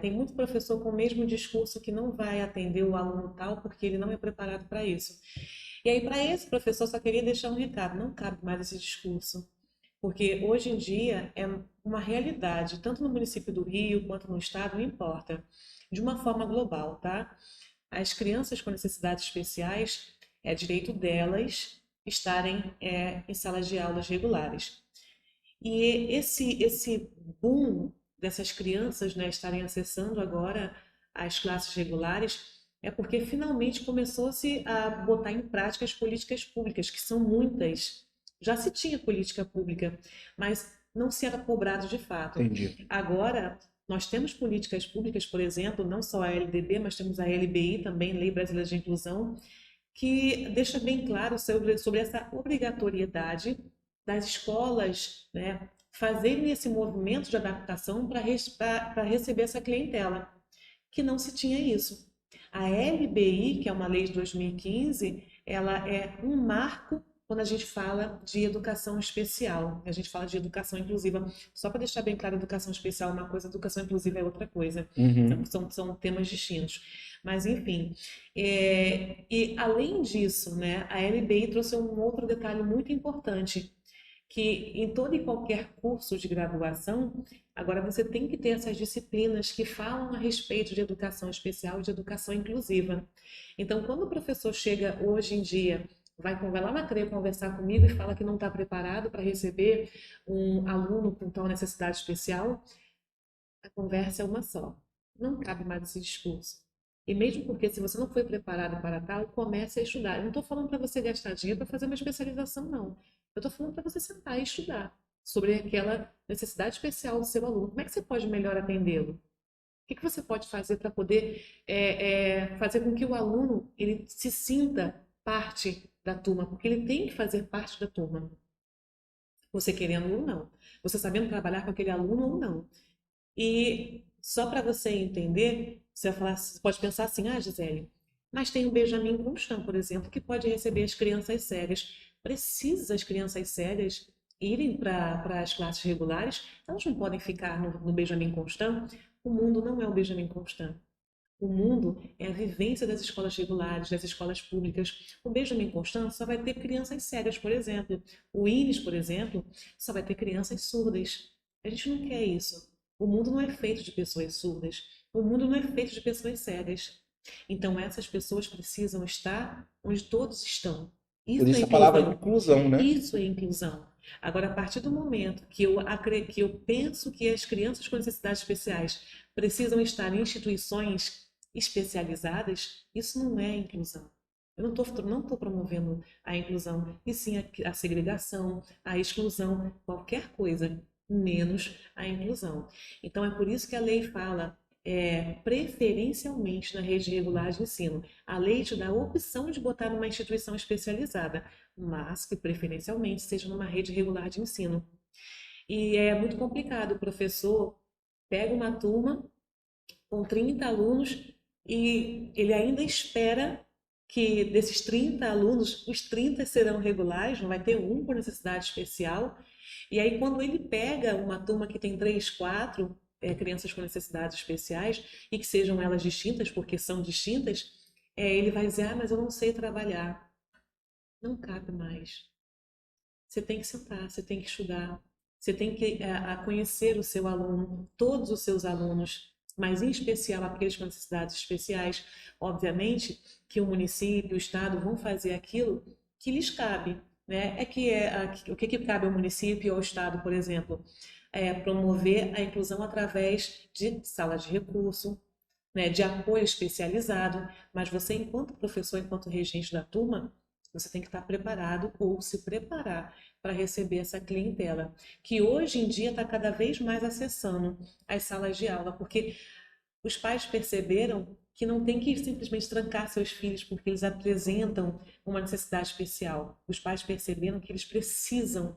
tem muito professor com o mesmo discurso que não vai atender o aluno tal porque ele não é preparado para isso. E aí, para esse professor, só queria deixar um recado: não cabe mais esse discurso. Porque hoje em dia é uma realidade, tanto no município do Rio quanto no estado, não importa, de uma forma global, tá? As crianças com necessidades especiais, é direito delas estarem em salas de aulas regulares. E esse boom dessas crianças, né, estarem acessando agora as classes regulares é porque finalmente começou-se a botar em prática as políticas públicas, que são muitas. Já se tinha política pública, mas não se era cobrado de fato. Entendi. Agora, nós temos políticas públicas, por exemplo, não só a LDB, mas temos a LBI também, Lei Brasileira de Inclusão, que deixa bem claro sobre essa obrigatoriedade das escolas, né, fazerem esse movimento de adaptação para receber essa clientela, que não se tinha isso. A LBI, que é uma lei de 2015, ela é um marco quando a gente fala de educação especial, a gente fala de educação inclusiva. Só para deixar bem claro, educação especial é uma coisa, educação inclusiva é outra coisa. Uhum. São temas distintos. Mas, enfim. E além disso, né, a LBI trouxe um outro detalhe muito importante, que em todo e qualquer curso de graduação, agora você tem que ter essas disciplinas que falam a respeito de educação especial e de educação inclusiva. Então, quando o professor chega hoje em dia, vai lá na CRE conversar comigo e fala que não está preparado para receber um aluno com tal necessidade especial, a conversa é uma só. Não cabe mais esse discurso. E mesmo porque, se você não foi preparado para tal, comece a estudar. Eu não estou falando para você gastar dinheiro para fazer uma especialização, não. Eu estou falando para você sentar e estudar sobre aquela necessidade especial do seu aluno. Como é que você pode melhor atendê-lo? O que você pode fazer para poder fazer com que o aluno ele se sinta parte da turma? Porque ele tem que fazer parte da turma. Você querendo ou não. Você sabendo trabalhar com aquele aluno ou não. E só para você entender, você vai falar, você pode pensar assim, Gisele, mas tem o Benjamin Constant, por exemplo, que pode receber as crianças sérias. Precisa as crianças sérias irem para as classes regulares? Elas não podem ficar no Benjamin Constant? O mundo não é o Benjamin Constant. O mundo é a vivência das escolas regulares, das escolas públicas. O Benjamin Constant só vai ter crianças cegas, por exemplo. O Iris, por exemplo, só vai ter crianças surdas. A gente não quer isso. O mundo não é feito de pessoas surdas. O mundo não é feito de pessoas cegas. Então, essas pessoas precisam estar onde todos estão. Por Isso é isso a palavra inclusão. inclusão, né? Isso é inclusão. Agora, a partir do momento que eu penso que as crianças com necessidades especiais precisam estar em instituições especializadas, isso não é inclusão. Eu não estou promovendo a inclusão, e sim a segregação, a exclusão, qualquer coisa, menos a inclusão. Então, é por isso que a lei fala preferencialmente na rede regular de ensino. A lei te dá a opção de botar numa instituição especializada, mas que preferencialmente seja numa rede regular de ensino. E é muito complicado, o professor pega uma turma com 30 alunos e ele ainda espera que desses 30 alunos, os 30 serão regulares, não vai ter um por necessidade especial. E aí, quando ele pega uma turma que tem 3, 4 crianças com necessidades especiais e que sejam elas distintas, porque são distintas, ele vai dizer: ah, mas eu não sei trabalhar. Não cabe mais. Você tem que sentar, você tem que estudar, você tem que conhecer o seu aluno, todos os seus alunos, mas em especial aqueles com necessidades especiais. Obviamente que o município, o estado vão fazer aquilo que lhes cabe, né? O que cabe ao município e ao estado, por exemplo? Promover a inclusão através de salas de recurso, né, de apoio especializado, mas você, enquanto professor, enquanto regente da turma, você tem que estar preparado ou se preparar para receber essa clientela, que hoje em dia está cada vez mais acessando as salas de aula, porque os pais perceberam que não tem que simplesmente trancar seus filhos porque eles apresentam uma necessidade especial. Os pais perceberam que eles precisam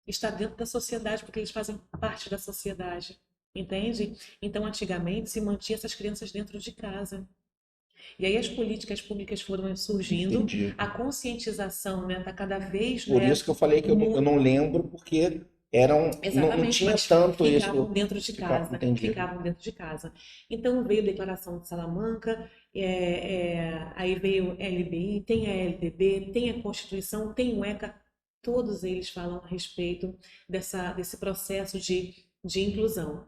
estar dentro da sociedade porque eles fazem parte da sociedade. Entende? Então, antigamente, se mantinha essas crianças dentro de casa. E aí as políticas públicas foram surgindo, Entendi. a conscientização, né, tá cada vez, Por né, isso que eu falei que eu não lembro, porque não exatamente, tinha mas tanto ficavam isso. dentro de casa, Entendi. ficavam dentro de casa. Então veio a Declaração de Salamanca, aí veio a LBI, tem a LDB, tem a Constituição, tem o ECA, todos eles falam a respeito desse processo de inclusão.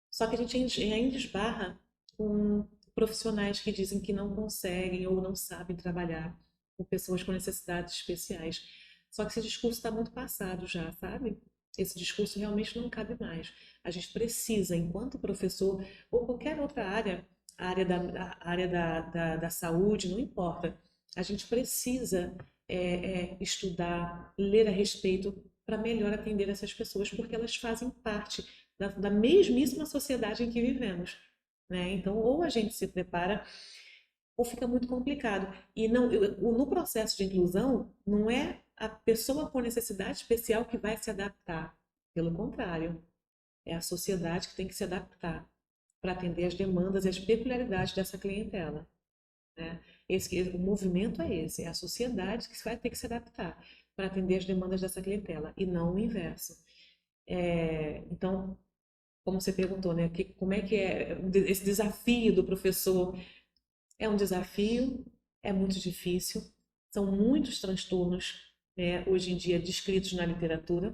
Só que a gente ainda esbarra com profissionais que dizem que não conseguem ou não sabem trabalhar com pessoas com necessidades especiais. Só que esse discurso está muito passado já, sabe? Esse discurso realmente não cabe mais. A gente precisa, enquanto professor ou qualquer outra área, a área da saúde, não importa, a gente precisa estudar, ler a respeito para melhor atender essas pessoas, porque elas fazem parte da mesmíssima sociedade em que vivemos, né? Então, ou a gente se prepara, ou fica muito complicado. E não, no processo de inclusão, não é a pessoa com necessidade especial que vai se adaptar. Pelo contrário, é a sociedade que tem que se adaptar para atender as demandas e as peculiaridades dessa clientela, né? O movimento é esse, é a sociedade que vai ter que se adaptar para atender as demandas dessa clientela e não o inverso. Então, como você perguntou, né, como é que é esse desafio do professor? É um desafio, é muito difícil, são muitos transtornos, né, hoje em dia descritos na literatura,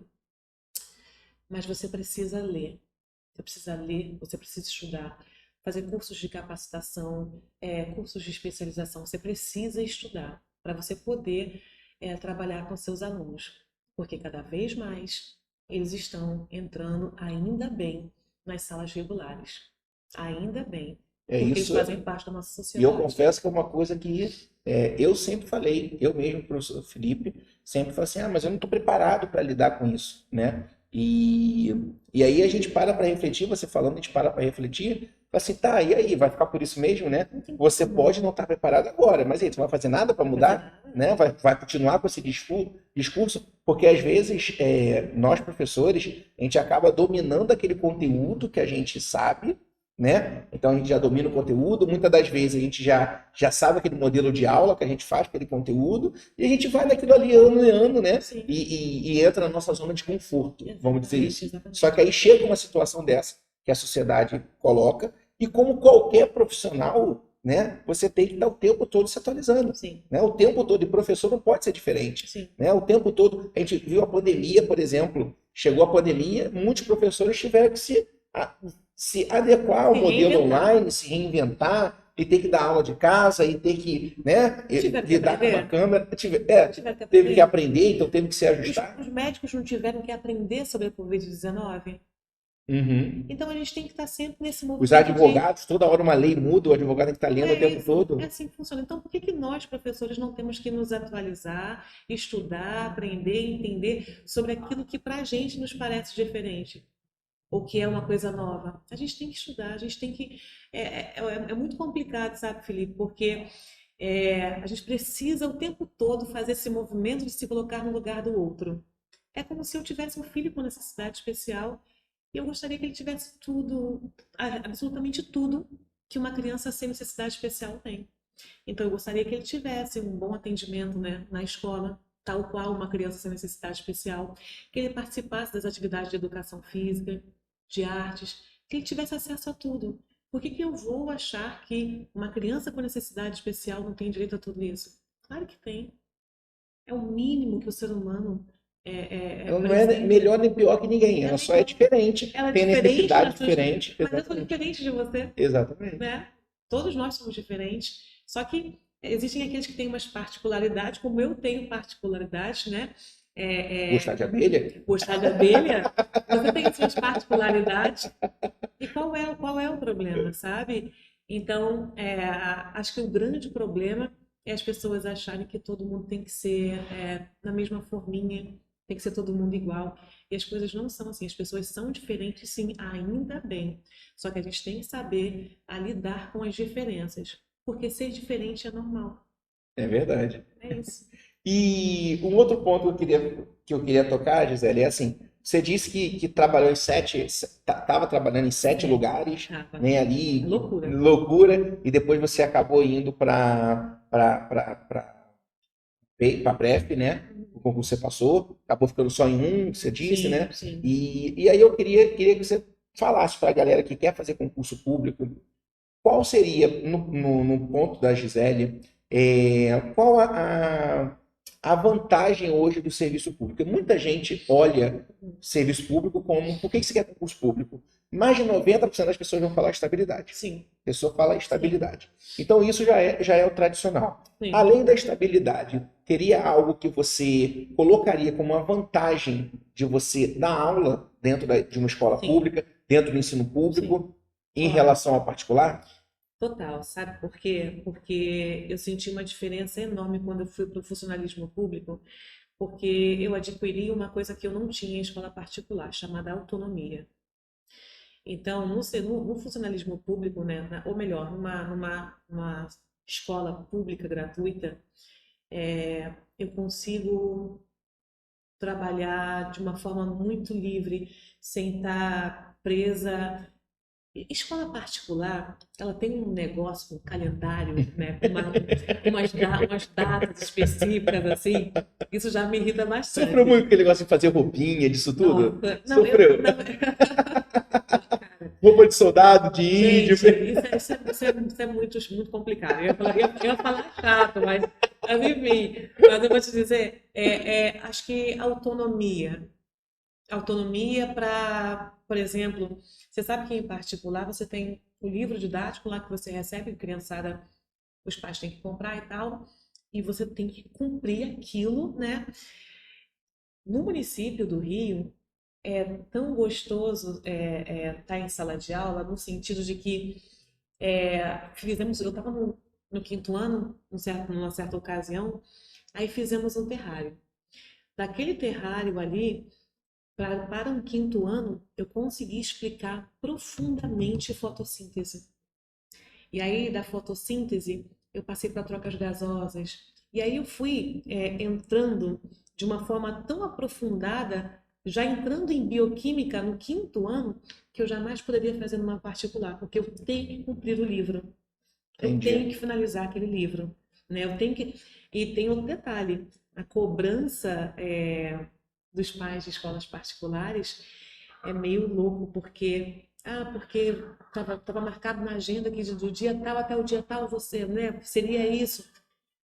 mas você precisa ler. Você precisa ler, você precisa estudar, fazer cursos de capacitação, cursos de especialização. Você precisa estudar para você poder trabalhar com seus alunos, porque cada vez mais eles estão entrando, ainda bem, nas salas regulares. Ainda bem, É porque eles isso. fazem parte da nossa E eu sociedade. confesso que é uma coisa que eu sempre falei, eu mesmo, professor Felipe, sempre falei assim, mas eu não estou preparado para lidar com isso, né? E aí a gente para refletir, você falando, a gente para refletir, fala assim, tá, e aí, vai ficar por isso mesmo, né? Não tem Você como. pode não estar preparado agora, mas aí, você não vai fazer nada para Não vai fazer mudar, nada. né? Vai continuar com esse discurso, porque às vezes nós, professores, a gente acaba dominando aquele conteúdo que a gente sabe, né? Então a gente já domina o conteúdo, muitas das vezes a gente já sabe aquele modelo de aula que a gente faz, aquele conteúdo, e a gente vai naquilo ali ano e ano, né? Sim. E entra na nossa zona de conforto, vamos dizer isso. Exatamente. Só que aí chega uma situação dessa que a sociedade coloca, e como qualquer profissional, né, você tem que estar o tempo todo se atualizando. Sim. Né? O tempo todo, e professor não pode ser diferente. Sim. Né? O tempo todo, a gente viu a pandemia, por exemplo, chegou a pandemia, muitos professores tiveram que se adequar ao modelo online, se reinventar, e ter que dar aula de casa, e ter que, né, lidar com uma câmera. Teve que aprender, então teve que se ajustar. Os médicos não tiveram que aprender sobre a Covid-19? Uhum. Então a gente tem que estar sempre nesse movimento. Os advogados, toda hora uma lei muda, o advogado tem que estar lendo o tempo todo. É assim que funciona. Então por que nós, professores, não temos que nos atualizar, estudar, aprender, entender sobre aquilo que para a gente nos parece diferente? Ou que é uma coisa nova? A gente tem que estudar, a gente tem que... É muito complicado, sabe, Felipe? Porque a gente precisa o tempo todo fazer esse movimento de se colocar no lugar do outro. É como se eu tivesse um filho com necessidade especial e eu gostaria que ele tivesse tudo, absolutamente tudo, que uma criança sem necessidade especial tem. Então eu gostaria que ele tivesse um bom atendimento, né, na escola, tal qual uma criança sem necessidade especial, que ele participasse das atividades de educação física, de artes, que ele tivesse acesso a tudo. Por que eu vou achar que uma criança com necessidade especial não tem direito a tudo isso? Claro que tem. É o mínimo que o ser humano ela não é melhor nem pior que ninguém, ela só é diferente, tem necessidade diferente. Mas eu sou diferente de você. Exatamente. Né? Todos nós somos diferentes. Só que existem aqueles que têm umas particularidades, como eu tenho particularidades, né? Gostar de abelha? Gostar de abelha? Você tem suas particularidades. E qual é o problema, sabe? Então, acho que o grande problema é as pessoas acharem que todo mundo tem que ser na mesma forminha, tem que ser todo mundo igual. E as coisas não são assim. As pessoas são diferentes, sim, ainda bem. Só que a gente tem que saber lidar com as diferenças. Porque ser diferente é normal. É verdade. É isso. E um outro ponto que eu queria tocar, Gisele, é assim, você disse que trabalhou estava trabalhando em 7 lugares, nem ali, loucura, e depois você acabou indo para Pref, né? O concurso você passou, acabou ficando só em um, você disse, sim, né? Sim. E aí eu queria que você falasse para a galera que quer fazer concurso público, qual seria, no ponto da Gisele, qual a vantagem hoje do serviço público? Porque muita gente olha serviço público como, por que você quer concurso público? Mais de 90% das pessoas vão falar estabilidade. Sim. A pessoa fala estabilidade. Sim. Então isso já é o tradicional. Sim. Além da estabilidade, teria algo que você colocaria como uma vantagem de você dar aula dentro de uma escola Sim. pública, dentro do ensino público, Sim. em relação ao particular? Total, sabe por quê? Porque eu senti uma diferença enorme quando eu fui para o funcionalismo público, porque eu adquiri uma coisa que eu não tinha em escola particular, chamada autonomia. Então, no funcionalismo público, né, ou melhor, numa escola pública gratuita, eu consigo trabalhar de uma forma muito livre, sem estar presa. Escola particular, ela tem um negócio, um calendário, né, umas datas específicas, assim, isso já me irrita Sofreu bastante. muito com aquele negócio de fazer roupinha, disso tudo? Nossa, não, Sofreu. não, cara, Roupa de soldado, de índio. gente, isso é muito complicado. Eu ia falar chato, mas enfim, mas eu vou te dizer, acho que autonomia para, por exemplo, você sabe que em particular você tem o livro didático lá que você recebe, criançada, os pais têm que comprar e tal, e você tem que cumprir aquilo, né? No município do Rio, é tão gostoso estar em sala de aula, no sentido de que eu estava no quinto ano, numa certa ocasião, aí fizemos um terrário. Daquele terrário ali, para um quinto ano, eu consegui explicar profundamente fotossíntese. E aí, da fotossíntese, eu passei para trocas gasosas. E aí eu fui entrando de uma forma tão aprofundada, já entrando em bioquímica no quinto ano, que eu jamais poderia fazer numa particular, porque eu tenho que cumprir o livro. Eu tenho Entendi. que finalizar aquele livro, né? Eu tenho que... E tem outro detalhe, a cobrança dos pais de escolas particulares é meio louco, porque tava marcado na agenda que do dia tal até o dia tal você, né? Seria isso.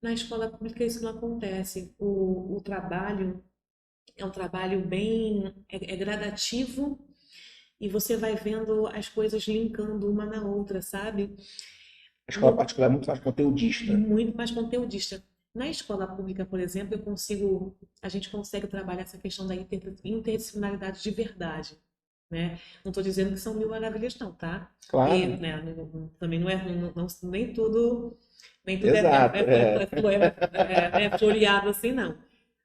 Na escola pública isso não acontece. O trabalho é um trabalho bem gradativo e você vai vendo as coisas linkando uma na outra, sabe? A escola particular é muito mais conteudista. Muito mais conteudista. Na escola pública, por exemplo, a gente consegue trabalhar essa questão da interdisciplinaridade de verdade, né? Não estou dizendo que são mil maravilhas, não, tá? E, Claro. né, também não é, nem tudo Exato. É. floreado assim, não.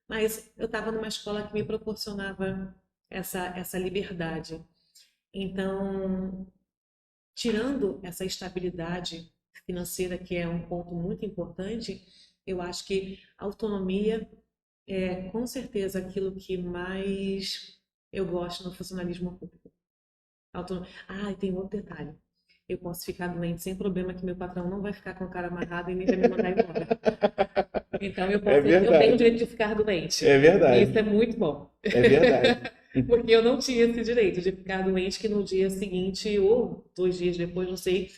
Mas eu estava numa escola que me proporcionava essa liberdade. Então, tirando essa estabilidade financeira, que é um ponto muito importante, eu acho que a autonomia é com certeza aquilo que mais eu gosto no funcionalismo público. Ah, e tem outro detalhe. Eu posso ficar doente sem problema, que meu patrão não vai ficar com a cara amarrada e nem vai me mandar embora. Então É eu tenho o verdade. direito de ficar doente. É E isso verdade. é muito bom. É verdade. Porque eu não tinha esse direito de ficar doente, que no dia seguinte ou 2 dias depois, não sei,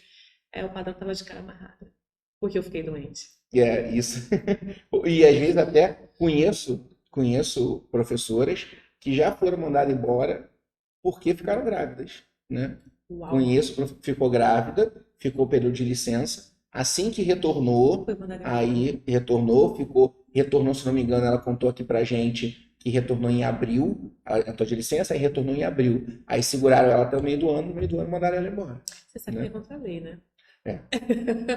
o padrão estava de cara amarrada. Porque eu fiquei doente. E é isso. E às vezes até conheço professoras que já foram mandadas embora porque ficaram grávidas, né? Uau! Conheço, ficou grávida, ficou período de licença. Assim que retornou, Foi mandada embora. aí retornou, se não me engano, ela contou aqui pra gente que retornou em abril, entrou de licença, aí retornou em abril. Aí seguraram ela até o meio do ano, no meio do ano mandaram ela embora, Você sabe que é né? contra a lei, né? É,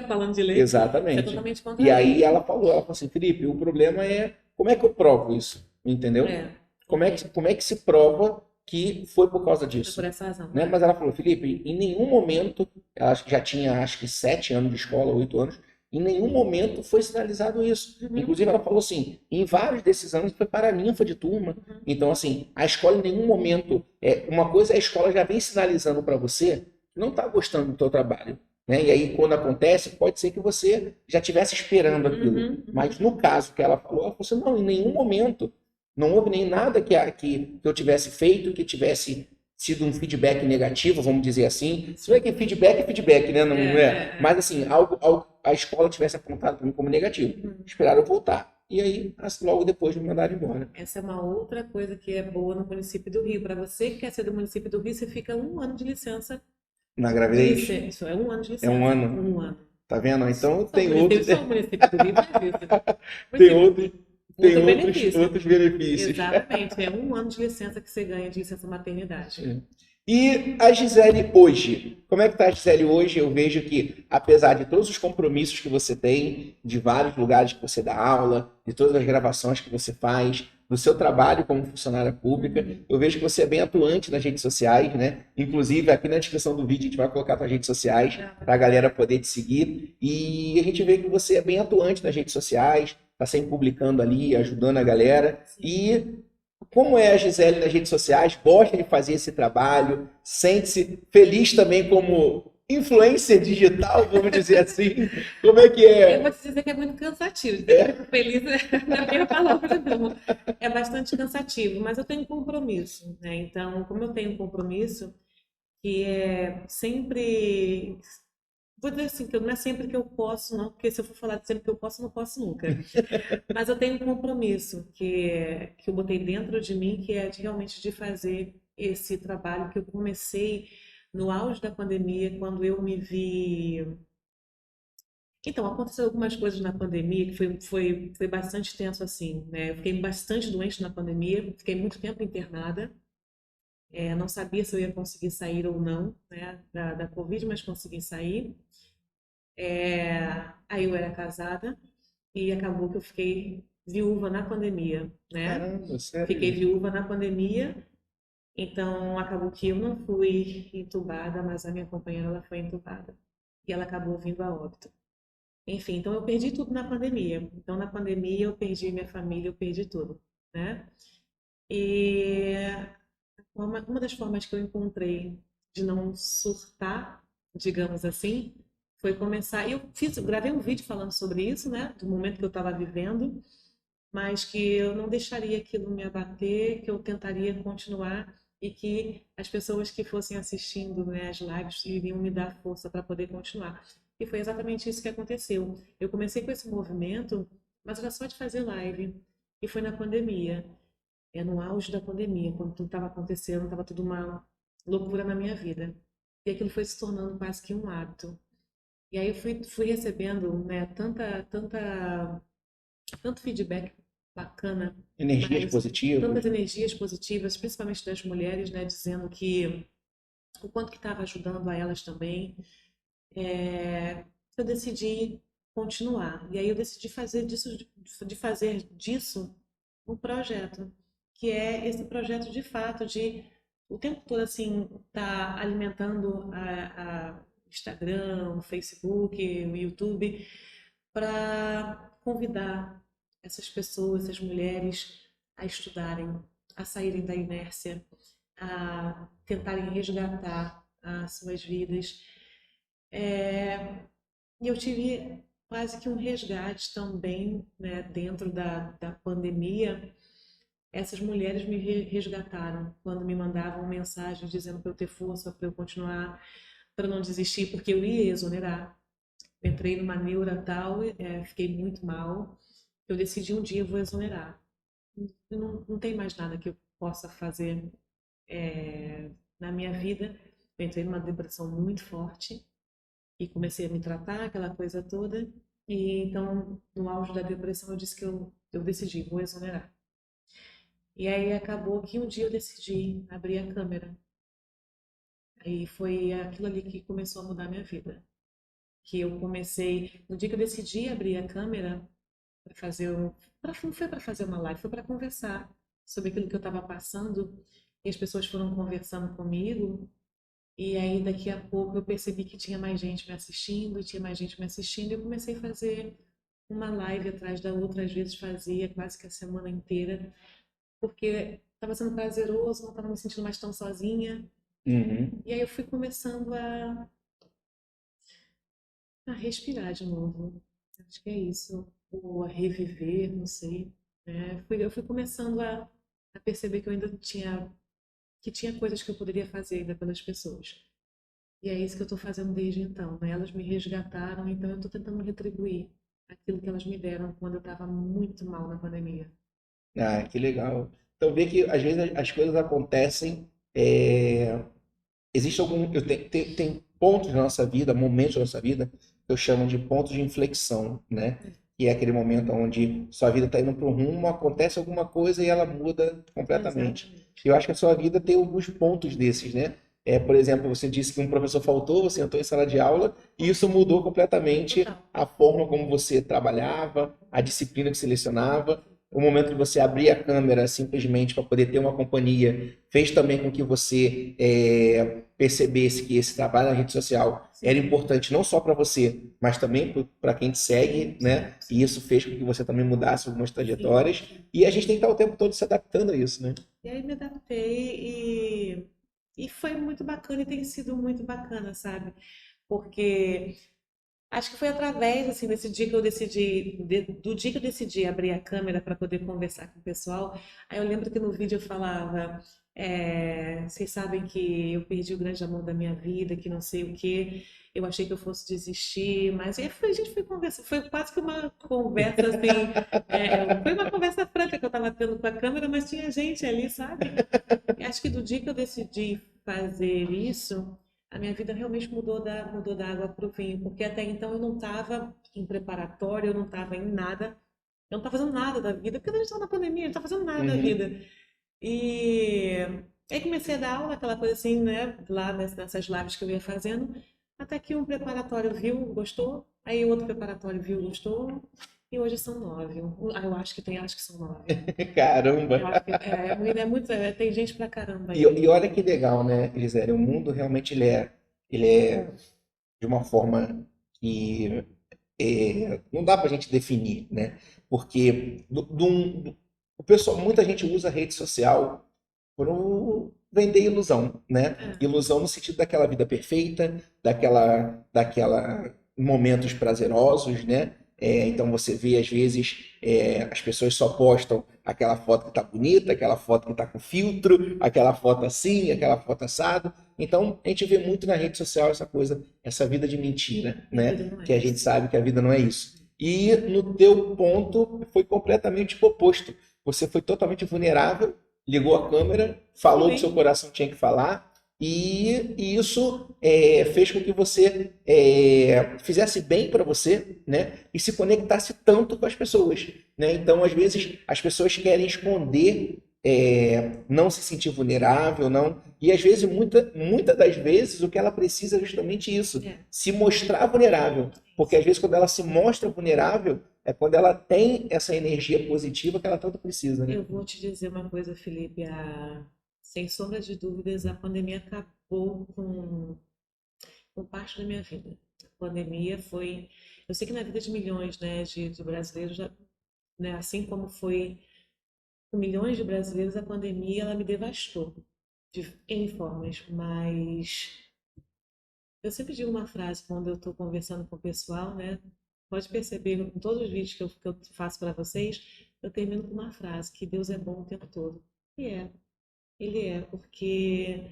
Falando de lei, isso é exatamente. totalmente contra E a aí lei. ela falou assim, Felipe, o problema é como é que eu provo isso, entendeu? É, Como é que se prova que foi por causa foi por disso? essa razão. Né? Mas ela falou, Felipe, em nenhum momento, ela acho que já tinha acho que 7 anos de escola, 8 anos, em nenhum momento foi sinalizado isso. Uhum, Inclusive, ela falou assim, em vários desses anos foi paraninfa de turma. uhum. Então, assim, a escola em nenhum momento, uma coisa a escola já vem sinalizando para você que não está gostando do teu trabalho. Né? E aí, quando acontece, pode ser que você já estivesse esperando aquilo. Uhum, uhum. Mas no caso que ela falou assim, não, em nenhum momento não houve nem nada que eu tivesse feito, que tivesse sido um feedback negativo, vamos dizer assim. Se não é que feedback é feedback, né? Não é. Mas assim, algo a escola tivesse apontado para mim como negativo. Uhum. Esperaram eu voltar. E aí, logo depois me mandaram embora. Essa é uma outra coisa que é boa no município do Rio. Para você que quer ser do município do Rio, você fica 1 ano de licença. Na gravidez, Isso é 1 ano de é um licença. ano. 1 ano. Tá vendo? Então Só o município do Rio faz isso. tem Município, outros, tem outro outros, benefício. outros benefícios. Exatamente. É 1 ano de licença que você ganha de licença maternidade. E a Gisele hoje? Como é que tá a Gisele hoje? Eu vejo que, apesar de todos os compromissos que você tem, de vários lugares que você dá aula, de todas as gravações que você faz, do seu trabalho como funcionária pública, eu vejo que você é bem atuante nas redes sociais, né? Inclusive, aqui na descrição do vídeo a gente vai colocar suas redes sociais para a galera poder te seguir. E a gente vê que você é bem atuante nas redes sociais, está sempre publicando ali, ajudando a galera. Sim. E como é a Gisele nas redes sociais? Gosta de fazer esse trabalho? Sente-se feliz também como influencer digital, vamos dizer assim? Como é que Eu é? vou te dizer que é muito cansativo. Dizer que eu fico feliz não é a minha palavra, não. É bastante cansativo, mas eu tenho compromisso, né? Então, como eu tenho compromisso, que é sempre. Vou dizer assim, que não é sempre que eu posso, não, porque se eu for falar de sempre que eu posso, não posso nunca. Mas eu tenho um compromisso que eu botei dentro de mim, que é realmente de fazer esse trabalho que eu comecei no auge da pandemia, quando eu me vi. Então, aconteceu algumas coisas na pandemia que foi bastante tenso assim, né? Eu fiquei bastante doente na pandemia, fiquei muito tempo internada, não sabia se eu ia conseguir sair ou não, né, da Covid, mas consegui sair. Aí eu era casada e acabou que eu fiquei viúva na pandemia, né? Caramba, Fiquei sério? viúva na pandemia, então acabou que eu não fui entubada, mas a minha companheira ela foi entubada e ela acabou vindo a óbito. Enfim, então eu perdi tudo na pandemia. Então na pandemia eu perdi minha família, eu perdi tudo, né? E uma das formas que eu encontrei de não surtar, digamos assim, foi começar. Eu gravei um vídeo falando sobre isso, né? Do momento que eu estava vivendo, mas que eu não deixaria aquilo me abater, que eu tentaria continuar e que as pessoas que fossem assistindo, né, as lives iriam me dar força para poder continuar. E foi exatamente isso que aconteceu. Eu comecei com esse movimento, mas era só de fazer live. E foi na pandemia. É no auge da pandemia, quando tudo estava acontecendo, estava tudo uma loucura na minha vida. E aquilo foi se tornando quase que um hábito. E aí eu fui recebendo, né, tanto feedback bacana, Energias mas positivas? tantas energias positivas, principalmente das mulheres, né, dizendo que o quanto que estava ajudando a elas também. Eu decidi continuar. E aí eu decidi fazer disso um projeto, que é esse projeto de fato de o tempo todo assim tá alimentando a Instagram, o Facebook, o YouTube para convidar essas pessoas, essas mulheres a estudarem, a saírem da inércia, a tentarem resgatar as suas vidas. E eu tive quase que um resgate também, né, dentro da pandemia. Essas mulheres me resgataram quando me mandavam mensagens dizendo para eu ter força, para eu continuar, para não desistir, porque eu ia exonerar. Entrei numa neura tal, fiquei muito mal. Eu decidi um dia eu vou exonerar. Não tem mais nada que eu possa fazer na minha vida. Eu entrei numa depressão muito forte e comecei a me tratar, aquela coisa toda. E então, no auge da depressão, eu disse que eu decidi, vou exonerar. E aí acabou que um dia eu decidi abrir a câmera. Aí foi aquilo ali que começou a mudar a minha vida. Que eu comecei, no dia que eu decidi abrir a câmera para fazer não foi para fazer uma live, foi para conversar sobre aquilo que eu estava passando. E as pessoas foram conversando comigo. E aí, daqui a pouco, eu percebi que tinha mais gente me assistindo, tinha mais gente me assistindo, e eu comecei a fazer uma live atrás da outra, às vezes fazia quase que a semana inteira, porque estava sendo prazeroso, não estava me sentindo mais tão sozinha. Uhum. E aí eu fui começando a respirar de novo. Acho que é isso, ou a reviver, não sei. Eu fui começando a perceber que eu ainda tinha coisas que eu poderia fazer ainda pelas pessoas. E é isso que eu estou fazendo desde então, né? Elas me resgataram, então eu estou tentando retribuir aquilo que elas me deram quando eu estava muito mal na pandemia. Ah, que legal. Então, vê que às vezes as coisas acontecem. é, Existe algum. Tem pontos na nossa vida, momentos da nossa vida, que eu chamo de pontos de inflexão, né? Que é aquele momento onde sua vida está indo para um rumo, acontece alguma coisa e ela muda completamente. Exatamente. Eu acho que a sua vida tem alguns pontos desses, né? Por exemplo, você disse que um professor faltou, você entrou em sala de aula e isso mudou completamente Total. a forma como você trabalhava, a disciplina que selecionava. o momento de você abrir a câmera simplesmente para poder ter uma companhia fez também com que você percebesse que esse trabalho na rede social era importante não só para você, mas também para quem te segue, né? E isso fez com que você também mudasse algumas trajetórias. E a gente tem que estar o tempo todo se adaptando a isso, né? E aí me adaptei e foi muito bacana e tem sido muito bacana, sabe? Porque acho que foi através, assim, desse dia que eu decidi, do dia que eu decidi abrir a câmera para poder conversar com o pessoal. Aí eu lembro que no vídeo eu falava, vocês sabem que eu perdi o grande amor da minha vida, que não sei o quê. Eu achei que eu fosse desistir, mas aí a gente foi conversar, foi quase que uma conversa assim, foi uma conversa franca que eu estava tendo com a câmera, mas tinha gente ali, sabe? E acho que do dia que eu decidi fazer isso, a minha vida realmente mudou da água para o vinho, porque até então eu não estava em preparatório, eu não estava em nada, eu não estava fazendo nada da vida, porque a gente estava na pandemia, eu não estava fazendo nada da Uhum. vida. E aí comecei a dar aula, aquela coisa assim, né, lá nessas lives que eu ia fazendo, até que um preparatório viu, gostou, aí outro preparatório viu, gostou, e hoje são 9. Eu acho que são 9. Eu Caramba! acho que tem gente pra caramba E aí. olha que legal, né, Gisele? O mundo realmente ele é de uma forma que não dá para a gente definir, né? Porque o pessoal, muita gente usa a rede social para vender ilusão, né? É, Ilusão no sentido daquela vida perfeita, daquela momentos prazerosos, né? Então você vê às vezes as pessoas só postam aquela foto que tá bonita, aquela foto que tá com filtro, aquela foto assim, aquela foto assado. Então a gente vê muito na rede social essa coisa, essa vida de mentira, e a vida né? não é Que a gente isso. sabe que a vida não é isso. E no teu ponto foi completamente o oposto. Você foi totalmente vulnerável, ligou a câmera, falou o que seu Sim, coração tinha que falar, e isso fez com que você fizesse bem para você, né? E se conectasse tanto com as pessoas, né? Então, às vezes, as pessoas querem esconder, não se sentir vulnerável, não. E às vezes, muita das vezes, o que ela precisa é justamente isso, é. se mostrar vulnerável. Porque às vezes, quando ela se mostra vulnerável, é quando ela tem essa energia positiva que ela tanto precisa, né? Eu vou te dizer uma coisa, Felipe. Sem sombra de dúvidas, a pandemia acabou com parte da minha vida. A pandemia foi. Eu sei que na vida de milhões, né, de brasileiros, né, assim como foi com milhões de brasileiros, a pandemia ela me devastou de N formas. Mas eu sempre digo uma frase quando eu estou conversando com o pessoal, né? Pode perceber em todos os vídeos que eu faço para vocês, eu termino com uma frase, que Deus é bom o tempo todo. E ele é, porque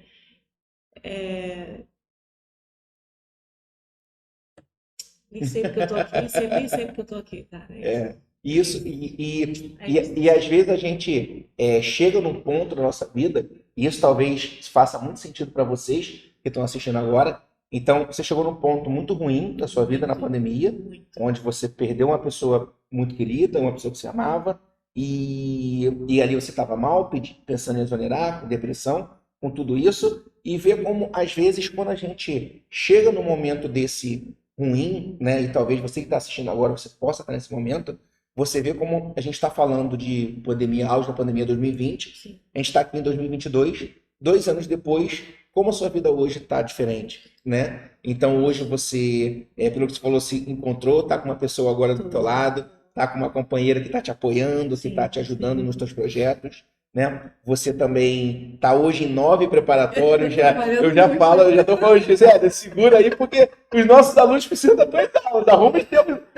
nem sei porque eu tô aqui, nem sei porque eu tô aqui, cara. É isso. Isso, e, É isso. e, e às vezes a gente chega num ponto da nossa vida, e isso talvez faça muito sentido para vocês que estão assistindo agora. Então, você chegou num ponto muito ruim da sua vida na Muito, pandemia, muito. onde você perdeu uma pessoa muito querida, uma pessoa que você amava, e ali você estava mal, pensando em exonerar, com depressão, com tudo isso, e ver como, às vezes, quando a gente chega num momento desse ruim, né, e talvez você que está assistindo agora, você possa estar nesse momento, você vê como a gente está falando de pandemia, auge da pandemia 2020, Sim. a gente está aqui em 2022, 2 anos depois, como a sua vida hoje está diferente, né? Então hoje você, pelo que você falou, se encontrou, está com uma pessoa agora do teu Tô. lado, está com uma companheira que está te apoiando, que está Sim, te ajudando sim. nos teus projetos, né? Você também está hoje em 9 preparatórios, eu Trabalhando já muito. falo, eu já estou falando, Gisele, segura aí, porque os nossos alunos precisam da tua aula,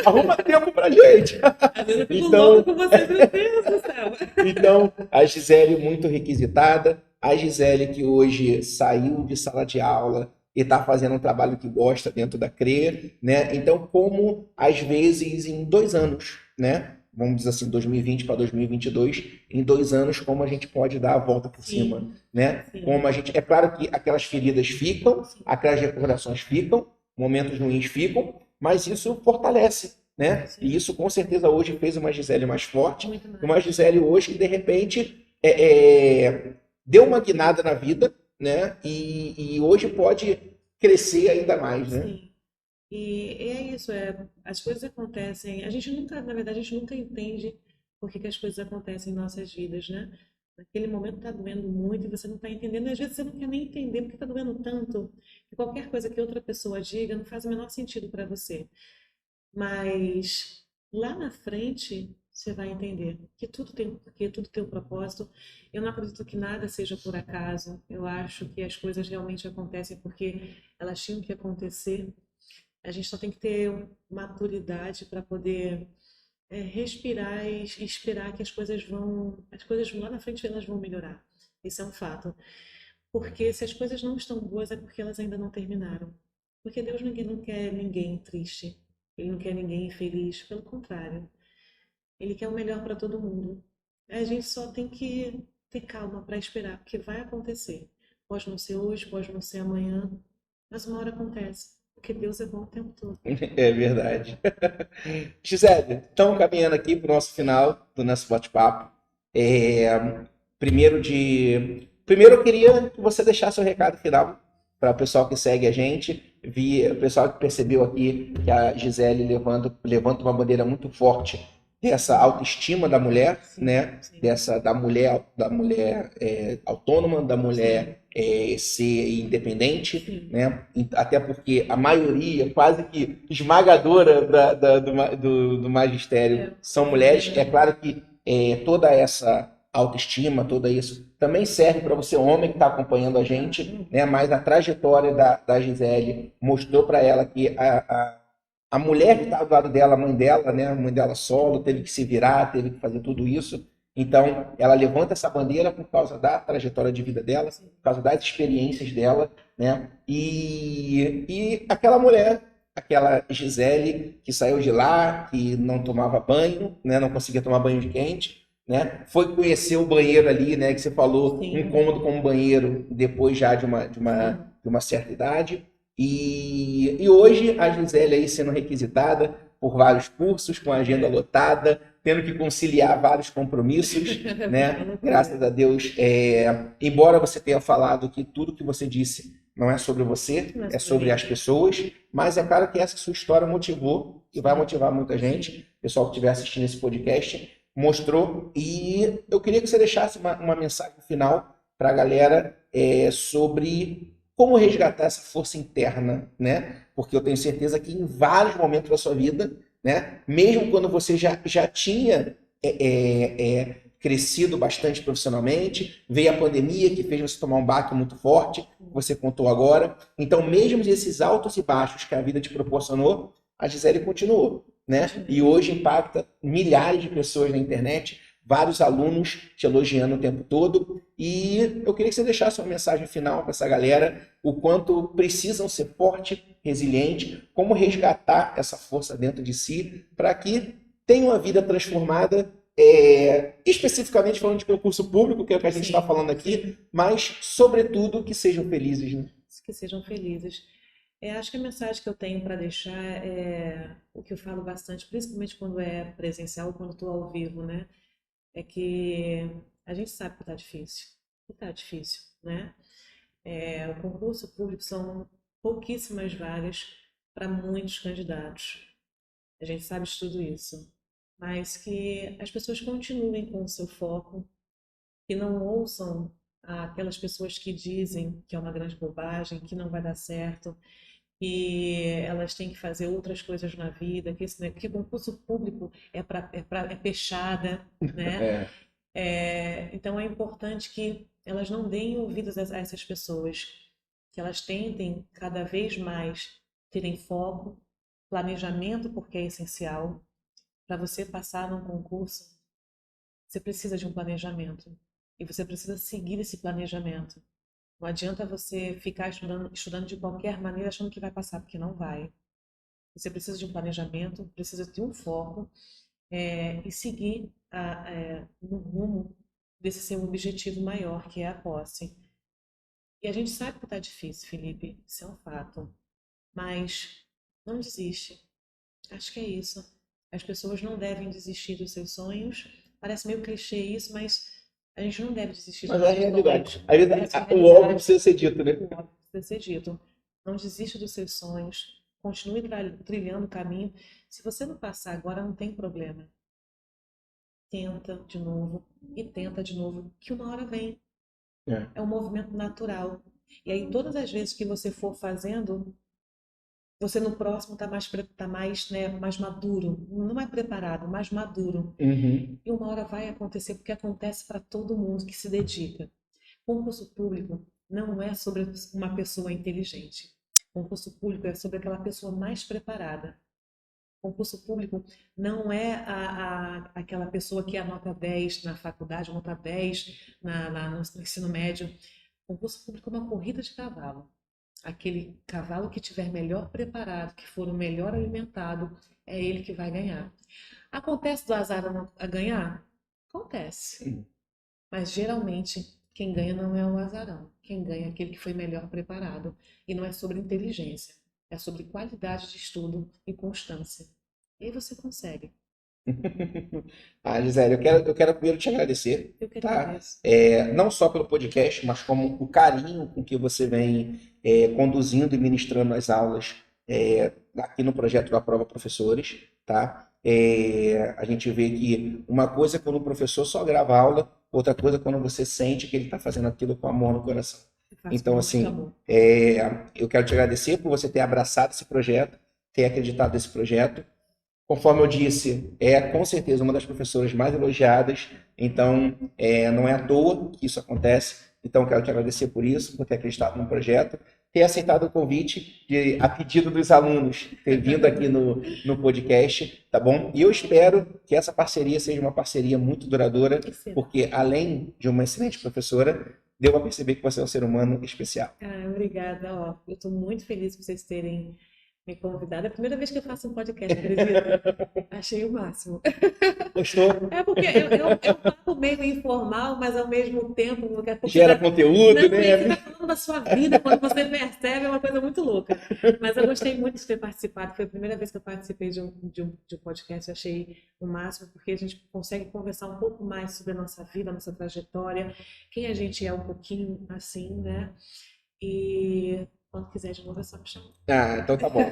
arruma tempo pra gente. Às vezes eu fico louca Então, com vocês, meu Deus do céu. então, a Gisele muito requisitada, a Gisele que hoje saiu de sala de aula e está fazendo um trabalho que gosta dentro da CRE, né? Então, como às vezes em 2 anos, né? Vamos dizer assim, 2020 para 2022, em 2 anos, como a gente pode dar a volta por cima, Sim, né? sim, Como a gente, é claro que aquelas feridas ficam, sim, aquelas recordações ficam, momentos ruins ficam, mas isso fortalece, né? E sim. isso com certeza hoje fez uma Gisele mais forte, Muito uma mais. Gisele hoje que de repente deu uma guinada na vida, né? E hoje pode crescer ainda mais, né? Sim. E é isso, as coisas acontecem. A gente nunca, na verdade, a gente nunca entende. por que que as coisas acontecem em nossas vidas, né? Naquele momento está doendo muito e você não está entendendo, e às vezes você não quer nem entender porque está doendo tanto, que qualquer coisa que outra pessoa diga não faz o menor sentido para você. Mas lá na frente você vai entender que tudo tem um porquê, tudo tem um propósito. Eu não acredito que nada seja por acaso. Eu acho que as coisas realmente acontecem porque elas tinham que acontecer. A gente só tem que ter maturidade para poder respirar e esperar que as coisas lá na frente elas vão melhorar. Isso é um fato. Porque se as coisas não estão boas é porque elas ainda não terminaram. Porque Deus não quer ninguém triste. Ele não quer ninguém infeliz. Pelo contrário, Ele quer o melhor para todo mundo. A gente só tem que ter calma para esperar, porque vai acontecer. Pode não ser hoje, pode não ser amanhã, mas uma hora acontece. Porque Deus é bom o tempo todo. É verdade. Gisele, estamos caminhando aqui para o nosso final do nosso bate-papo. É, primeiro eu queria que você deixasse o recado final para o pessoal que segue a gente, o pessoal que percebeu aqui que a Gisele levanta uma bandeira muito forte dessa autoestima da mulher, Sim, né? sim, Da mulher autônoma, da sim, mulher ser independente, sim. né? Até porque a maioria, quase que esmagadora do magistério são mulheres. É claro que toda essa autoestima, tudo isso também serve para você, homem que está acompanhando a gente, né? Mas a trajetória da Gisele mostrou para ela que a mulher que estava do lado dela, a mãe dela, né? A mãe dela solo, teve que se virar, teve que fazer tudo isso. Então, ela levanta essa bandeira por causa da trajetória de vida dela, por causa das experiências dela, né? E aquela mulher, aquela Gisele, que saiu de lá, que não tomava banho, né? Não conseguia tomar banho de quente, né? Foi conhecer o banheiro ali, né? Que você falou, um Sim, cômodo com um banheiro, depois já sim, de uma certa idade. E hoje a Gisele aí sendo requisitada por vários cursos, com a agenda lotada, tendo que conciliar vários compromissos, uma né? loucura. Graças a Deus, embora você tenha falado que tudo que você disse não é sobre você, Não é é sobre sobre as mim. pessoas, mas é claro que essa sua história motivou e vai Sim, motivar muita gente. sim. O pessoal que estiver assistindo esse podcast mostrou. E eu queria que você deixasse uma mensagem final para a galera sobre como resgatar essa força interna, né? Porque eu tenho certeza que em vários momentos da sua vida, né? Mesmo quando você já tinha crescido bastante profissionalmente, veio a pandemia que fez você tomar um baque muito forte, você contou agora. Então, mesmo esses altos e baixos que a vida te proporcionou, a Gisele continuou, né? E Continua. hoje impacta milhares de pessoas na internet, vários alunos te elogiando o tempo todo. E eu queria que você deixasse uma mensagem final para essa galera, o quanto precisam ser forte, resiliente, como resgatar essa força dentro de si para que tenham a vida transformada, especificamente falando de concurso público, que é o que a gente está Sim, falando sim. aqui, mas, sobretudo, que sejam felizes. Né? Que sejam felizes. Acho que a mensagem que eu tenho para deixar é o que eu falo bastante, principalmente quando é presencial, quando estou ao vivo, né? É que a gente sabe que está difícil. Que está difícil, né? O concurso público são pouquíssimas vagas para muitos candidatos. A gente sabe de tudo isso. Mas que as pessoas continuem com o seu foco, que não ouçam aquelas pessoas que dizem que é uma grande bobagem, que não vai dar certo, que elas têm que fazer outras coisas na vida, que concurso público é peixada, né? É, Então é importante que elas não deem ouvidos a essas pessoas, que elas tentem cada vez mais terem foco, planejamento, porque é essencial. Para você passar num concurso, você precisa de um planejamento. E você precisa seguir esse planejamento. Não adianta você ficar estudando de qualquer maneira achando que vai passar, porque não vai. Você precisa de um planejamento, precisa de um foco e seguir no rumo desse seu objetivo maior, que é a posse. E a gente sabe que está difícil, Felipe, isso é um fato. Mas não desiste. Acho que é isso. As pessoas não devem desistir dos seus sonhos. Parece meio clichê isso, mas a gente não deve desistir dos mas é a nossos realidade. sonhos. Às vezes, Essa é a o óbvio realidade. precisa ser dito, né? O óbvio precisa ser dito. Não desista dos seus sonhos. Continue trilhando o caminho. Se você não passar agora, não tem problema. tenta de novo e tenta de novo, que uma hora vem. É. É um movimento natural. E aí, todas as vezes que você for fazendo, você no próximo tá mais, né, mais maduro. Não é preparado, mais maduro. Uhum. E uma hora vai acontecer, porque acontece para todo mundo que se dedica. Concurso público não é sobre uma pessoa inteligente. Concurso público é sobre aquela pessoa mais preparada. Concurso público não é aquela pessoa que anota 10 na faculdade, nota 10 no ensino médio. Concurso público é uma corrida de cavalo. Aquele cavalo que tiver melhor preparado, que for o melhor alimentado, é ele que vai ganhar. Acontece do azar a ganhar? Acontece. Mas geralmente quem ganha não é o azarão. Quem ganha é aquele que foi melhor preparado. E não é sobre inteligência, é sobre qualidade de estudo e constância. E aí você consegue. Ah, Gisele, eu quero primeiro te agradecer, Eu que tá? agradeço. Não só pelo podcast, mas como o carinho com que você vem conduzindo e ministrando as aulas aqui no projeto da Prova Professores, tá? A gente vê que uma coisa é quando o professor só grava a aula, outra coisa é quando você sente que ele está fazendo aquilo com amor no coração. Eu faço com Então, muito assim, amor. eu quero te agradecer por você ter abraçado esse projeto, ter acreditado nesse projeto. Conforme eu disse, é com certeza uma das professoras mais elogiadas, então não é à toa que isso acontece. Então, quero te agradecer por isso, por ter acreditado no projeto, ter aceitado o convite, a pedido dos alunos, ter vindo aqui no podcast, tá bom? E eu espero que essa parceria seja uma parceria muito duradoura, Que será? porque além de uma excelente professora, deu a perceber que você é um ser humano especial. Obrigada. Ó, eu estou muito feliz por vocês terem me convidado. É a primeira vez que eu faço um podcast, acredita? Achei o máximo. Gostou? É porque é um papo meio informal, mas ao mesmo tempo, daqui a pouco você Gera tá... conteúdo, Não, e né? você está falando da sua vida, quando você percebe, é uma coisa muito louca. Mas eu gostei muito de ter participado. Foi a primeira vez que eu participei de um podcast. Eu achei o máximo, porque a gente consegue conversar um pouco mais sobre a nossa vida, a nossa trajetória, quem a gente é um pouquinho assim, né? E quando quiser de novo é só me chamar. Ah, então tá bom.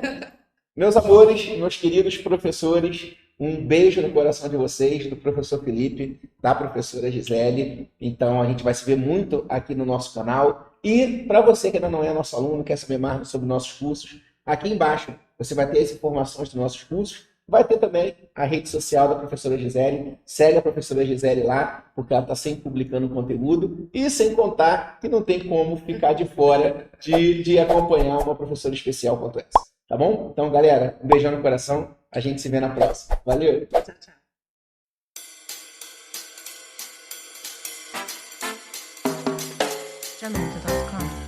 Meus amores, meus queridos professores, um beijo no coração de vocês, do professor Felipe, da professora Gisele. Então a gente vai se ver muito aqui no nosso canal. E para você que ainda não é nosso aluno, quer saber mais sobre nossos cursos, aqui embaixo você vai ter as informações dos nossos cursos. Vai ter também a rede social da professora Gisele. Segue a professora Gisele lá, porque ela está sempre publicando conteúdo. E sem contar que não tem como ficar de fora de acompanhar uma professora especial quanto essa. Tá bom? Então, galera, um beijão no coração. A gente se vê na próxima. Valeu! Tchau, tchau. Janota.com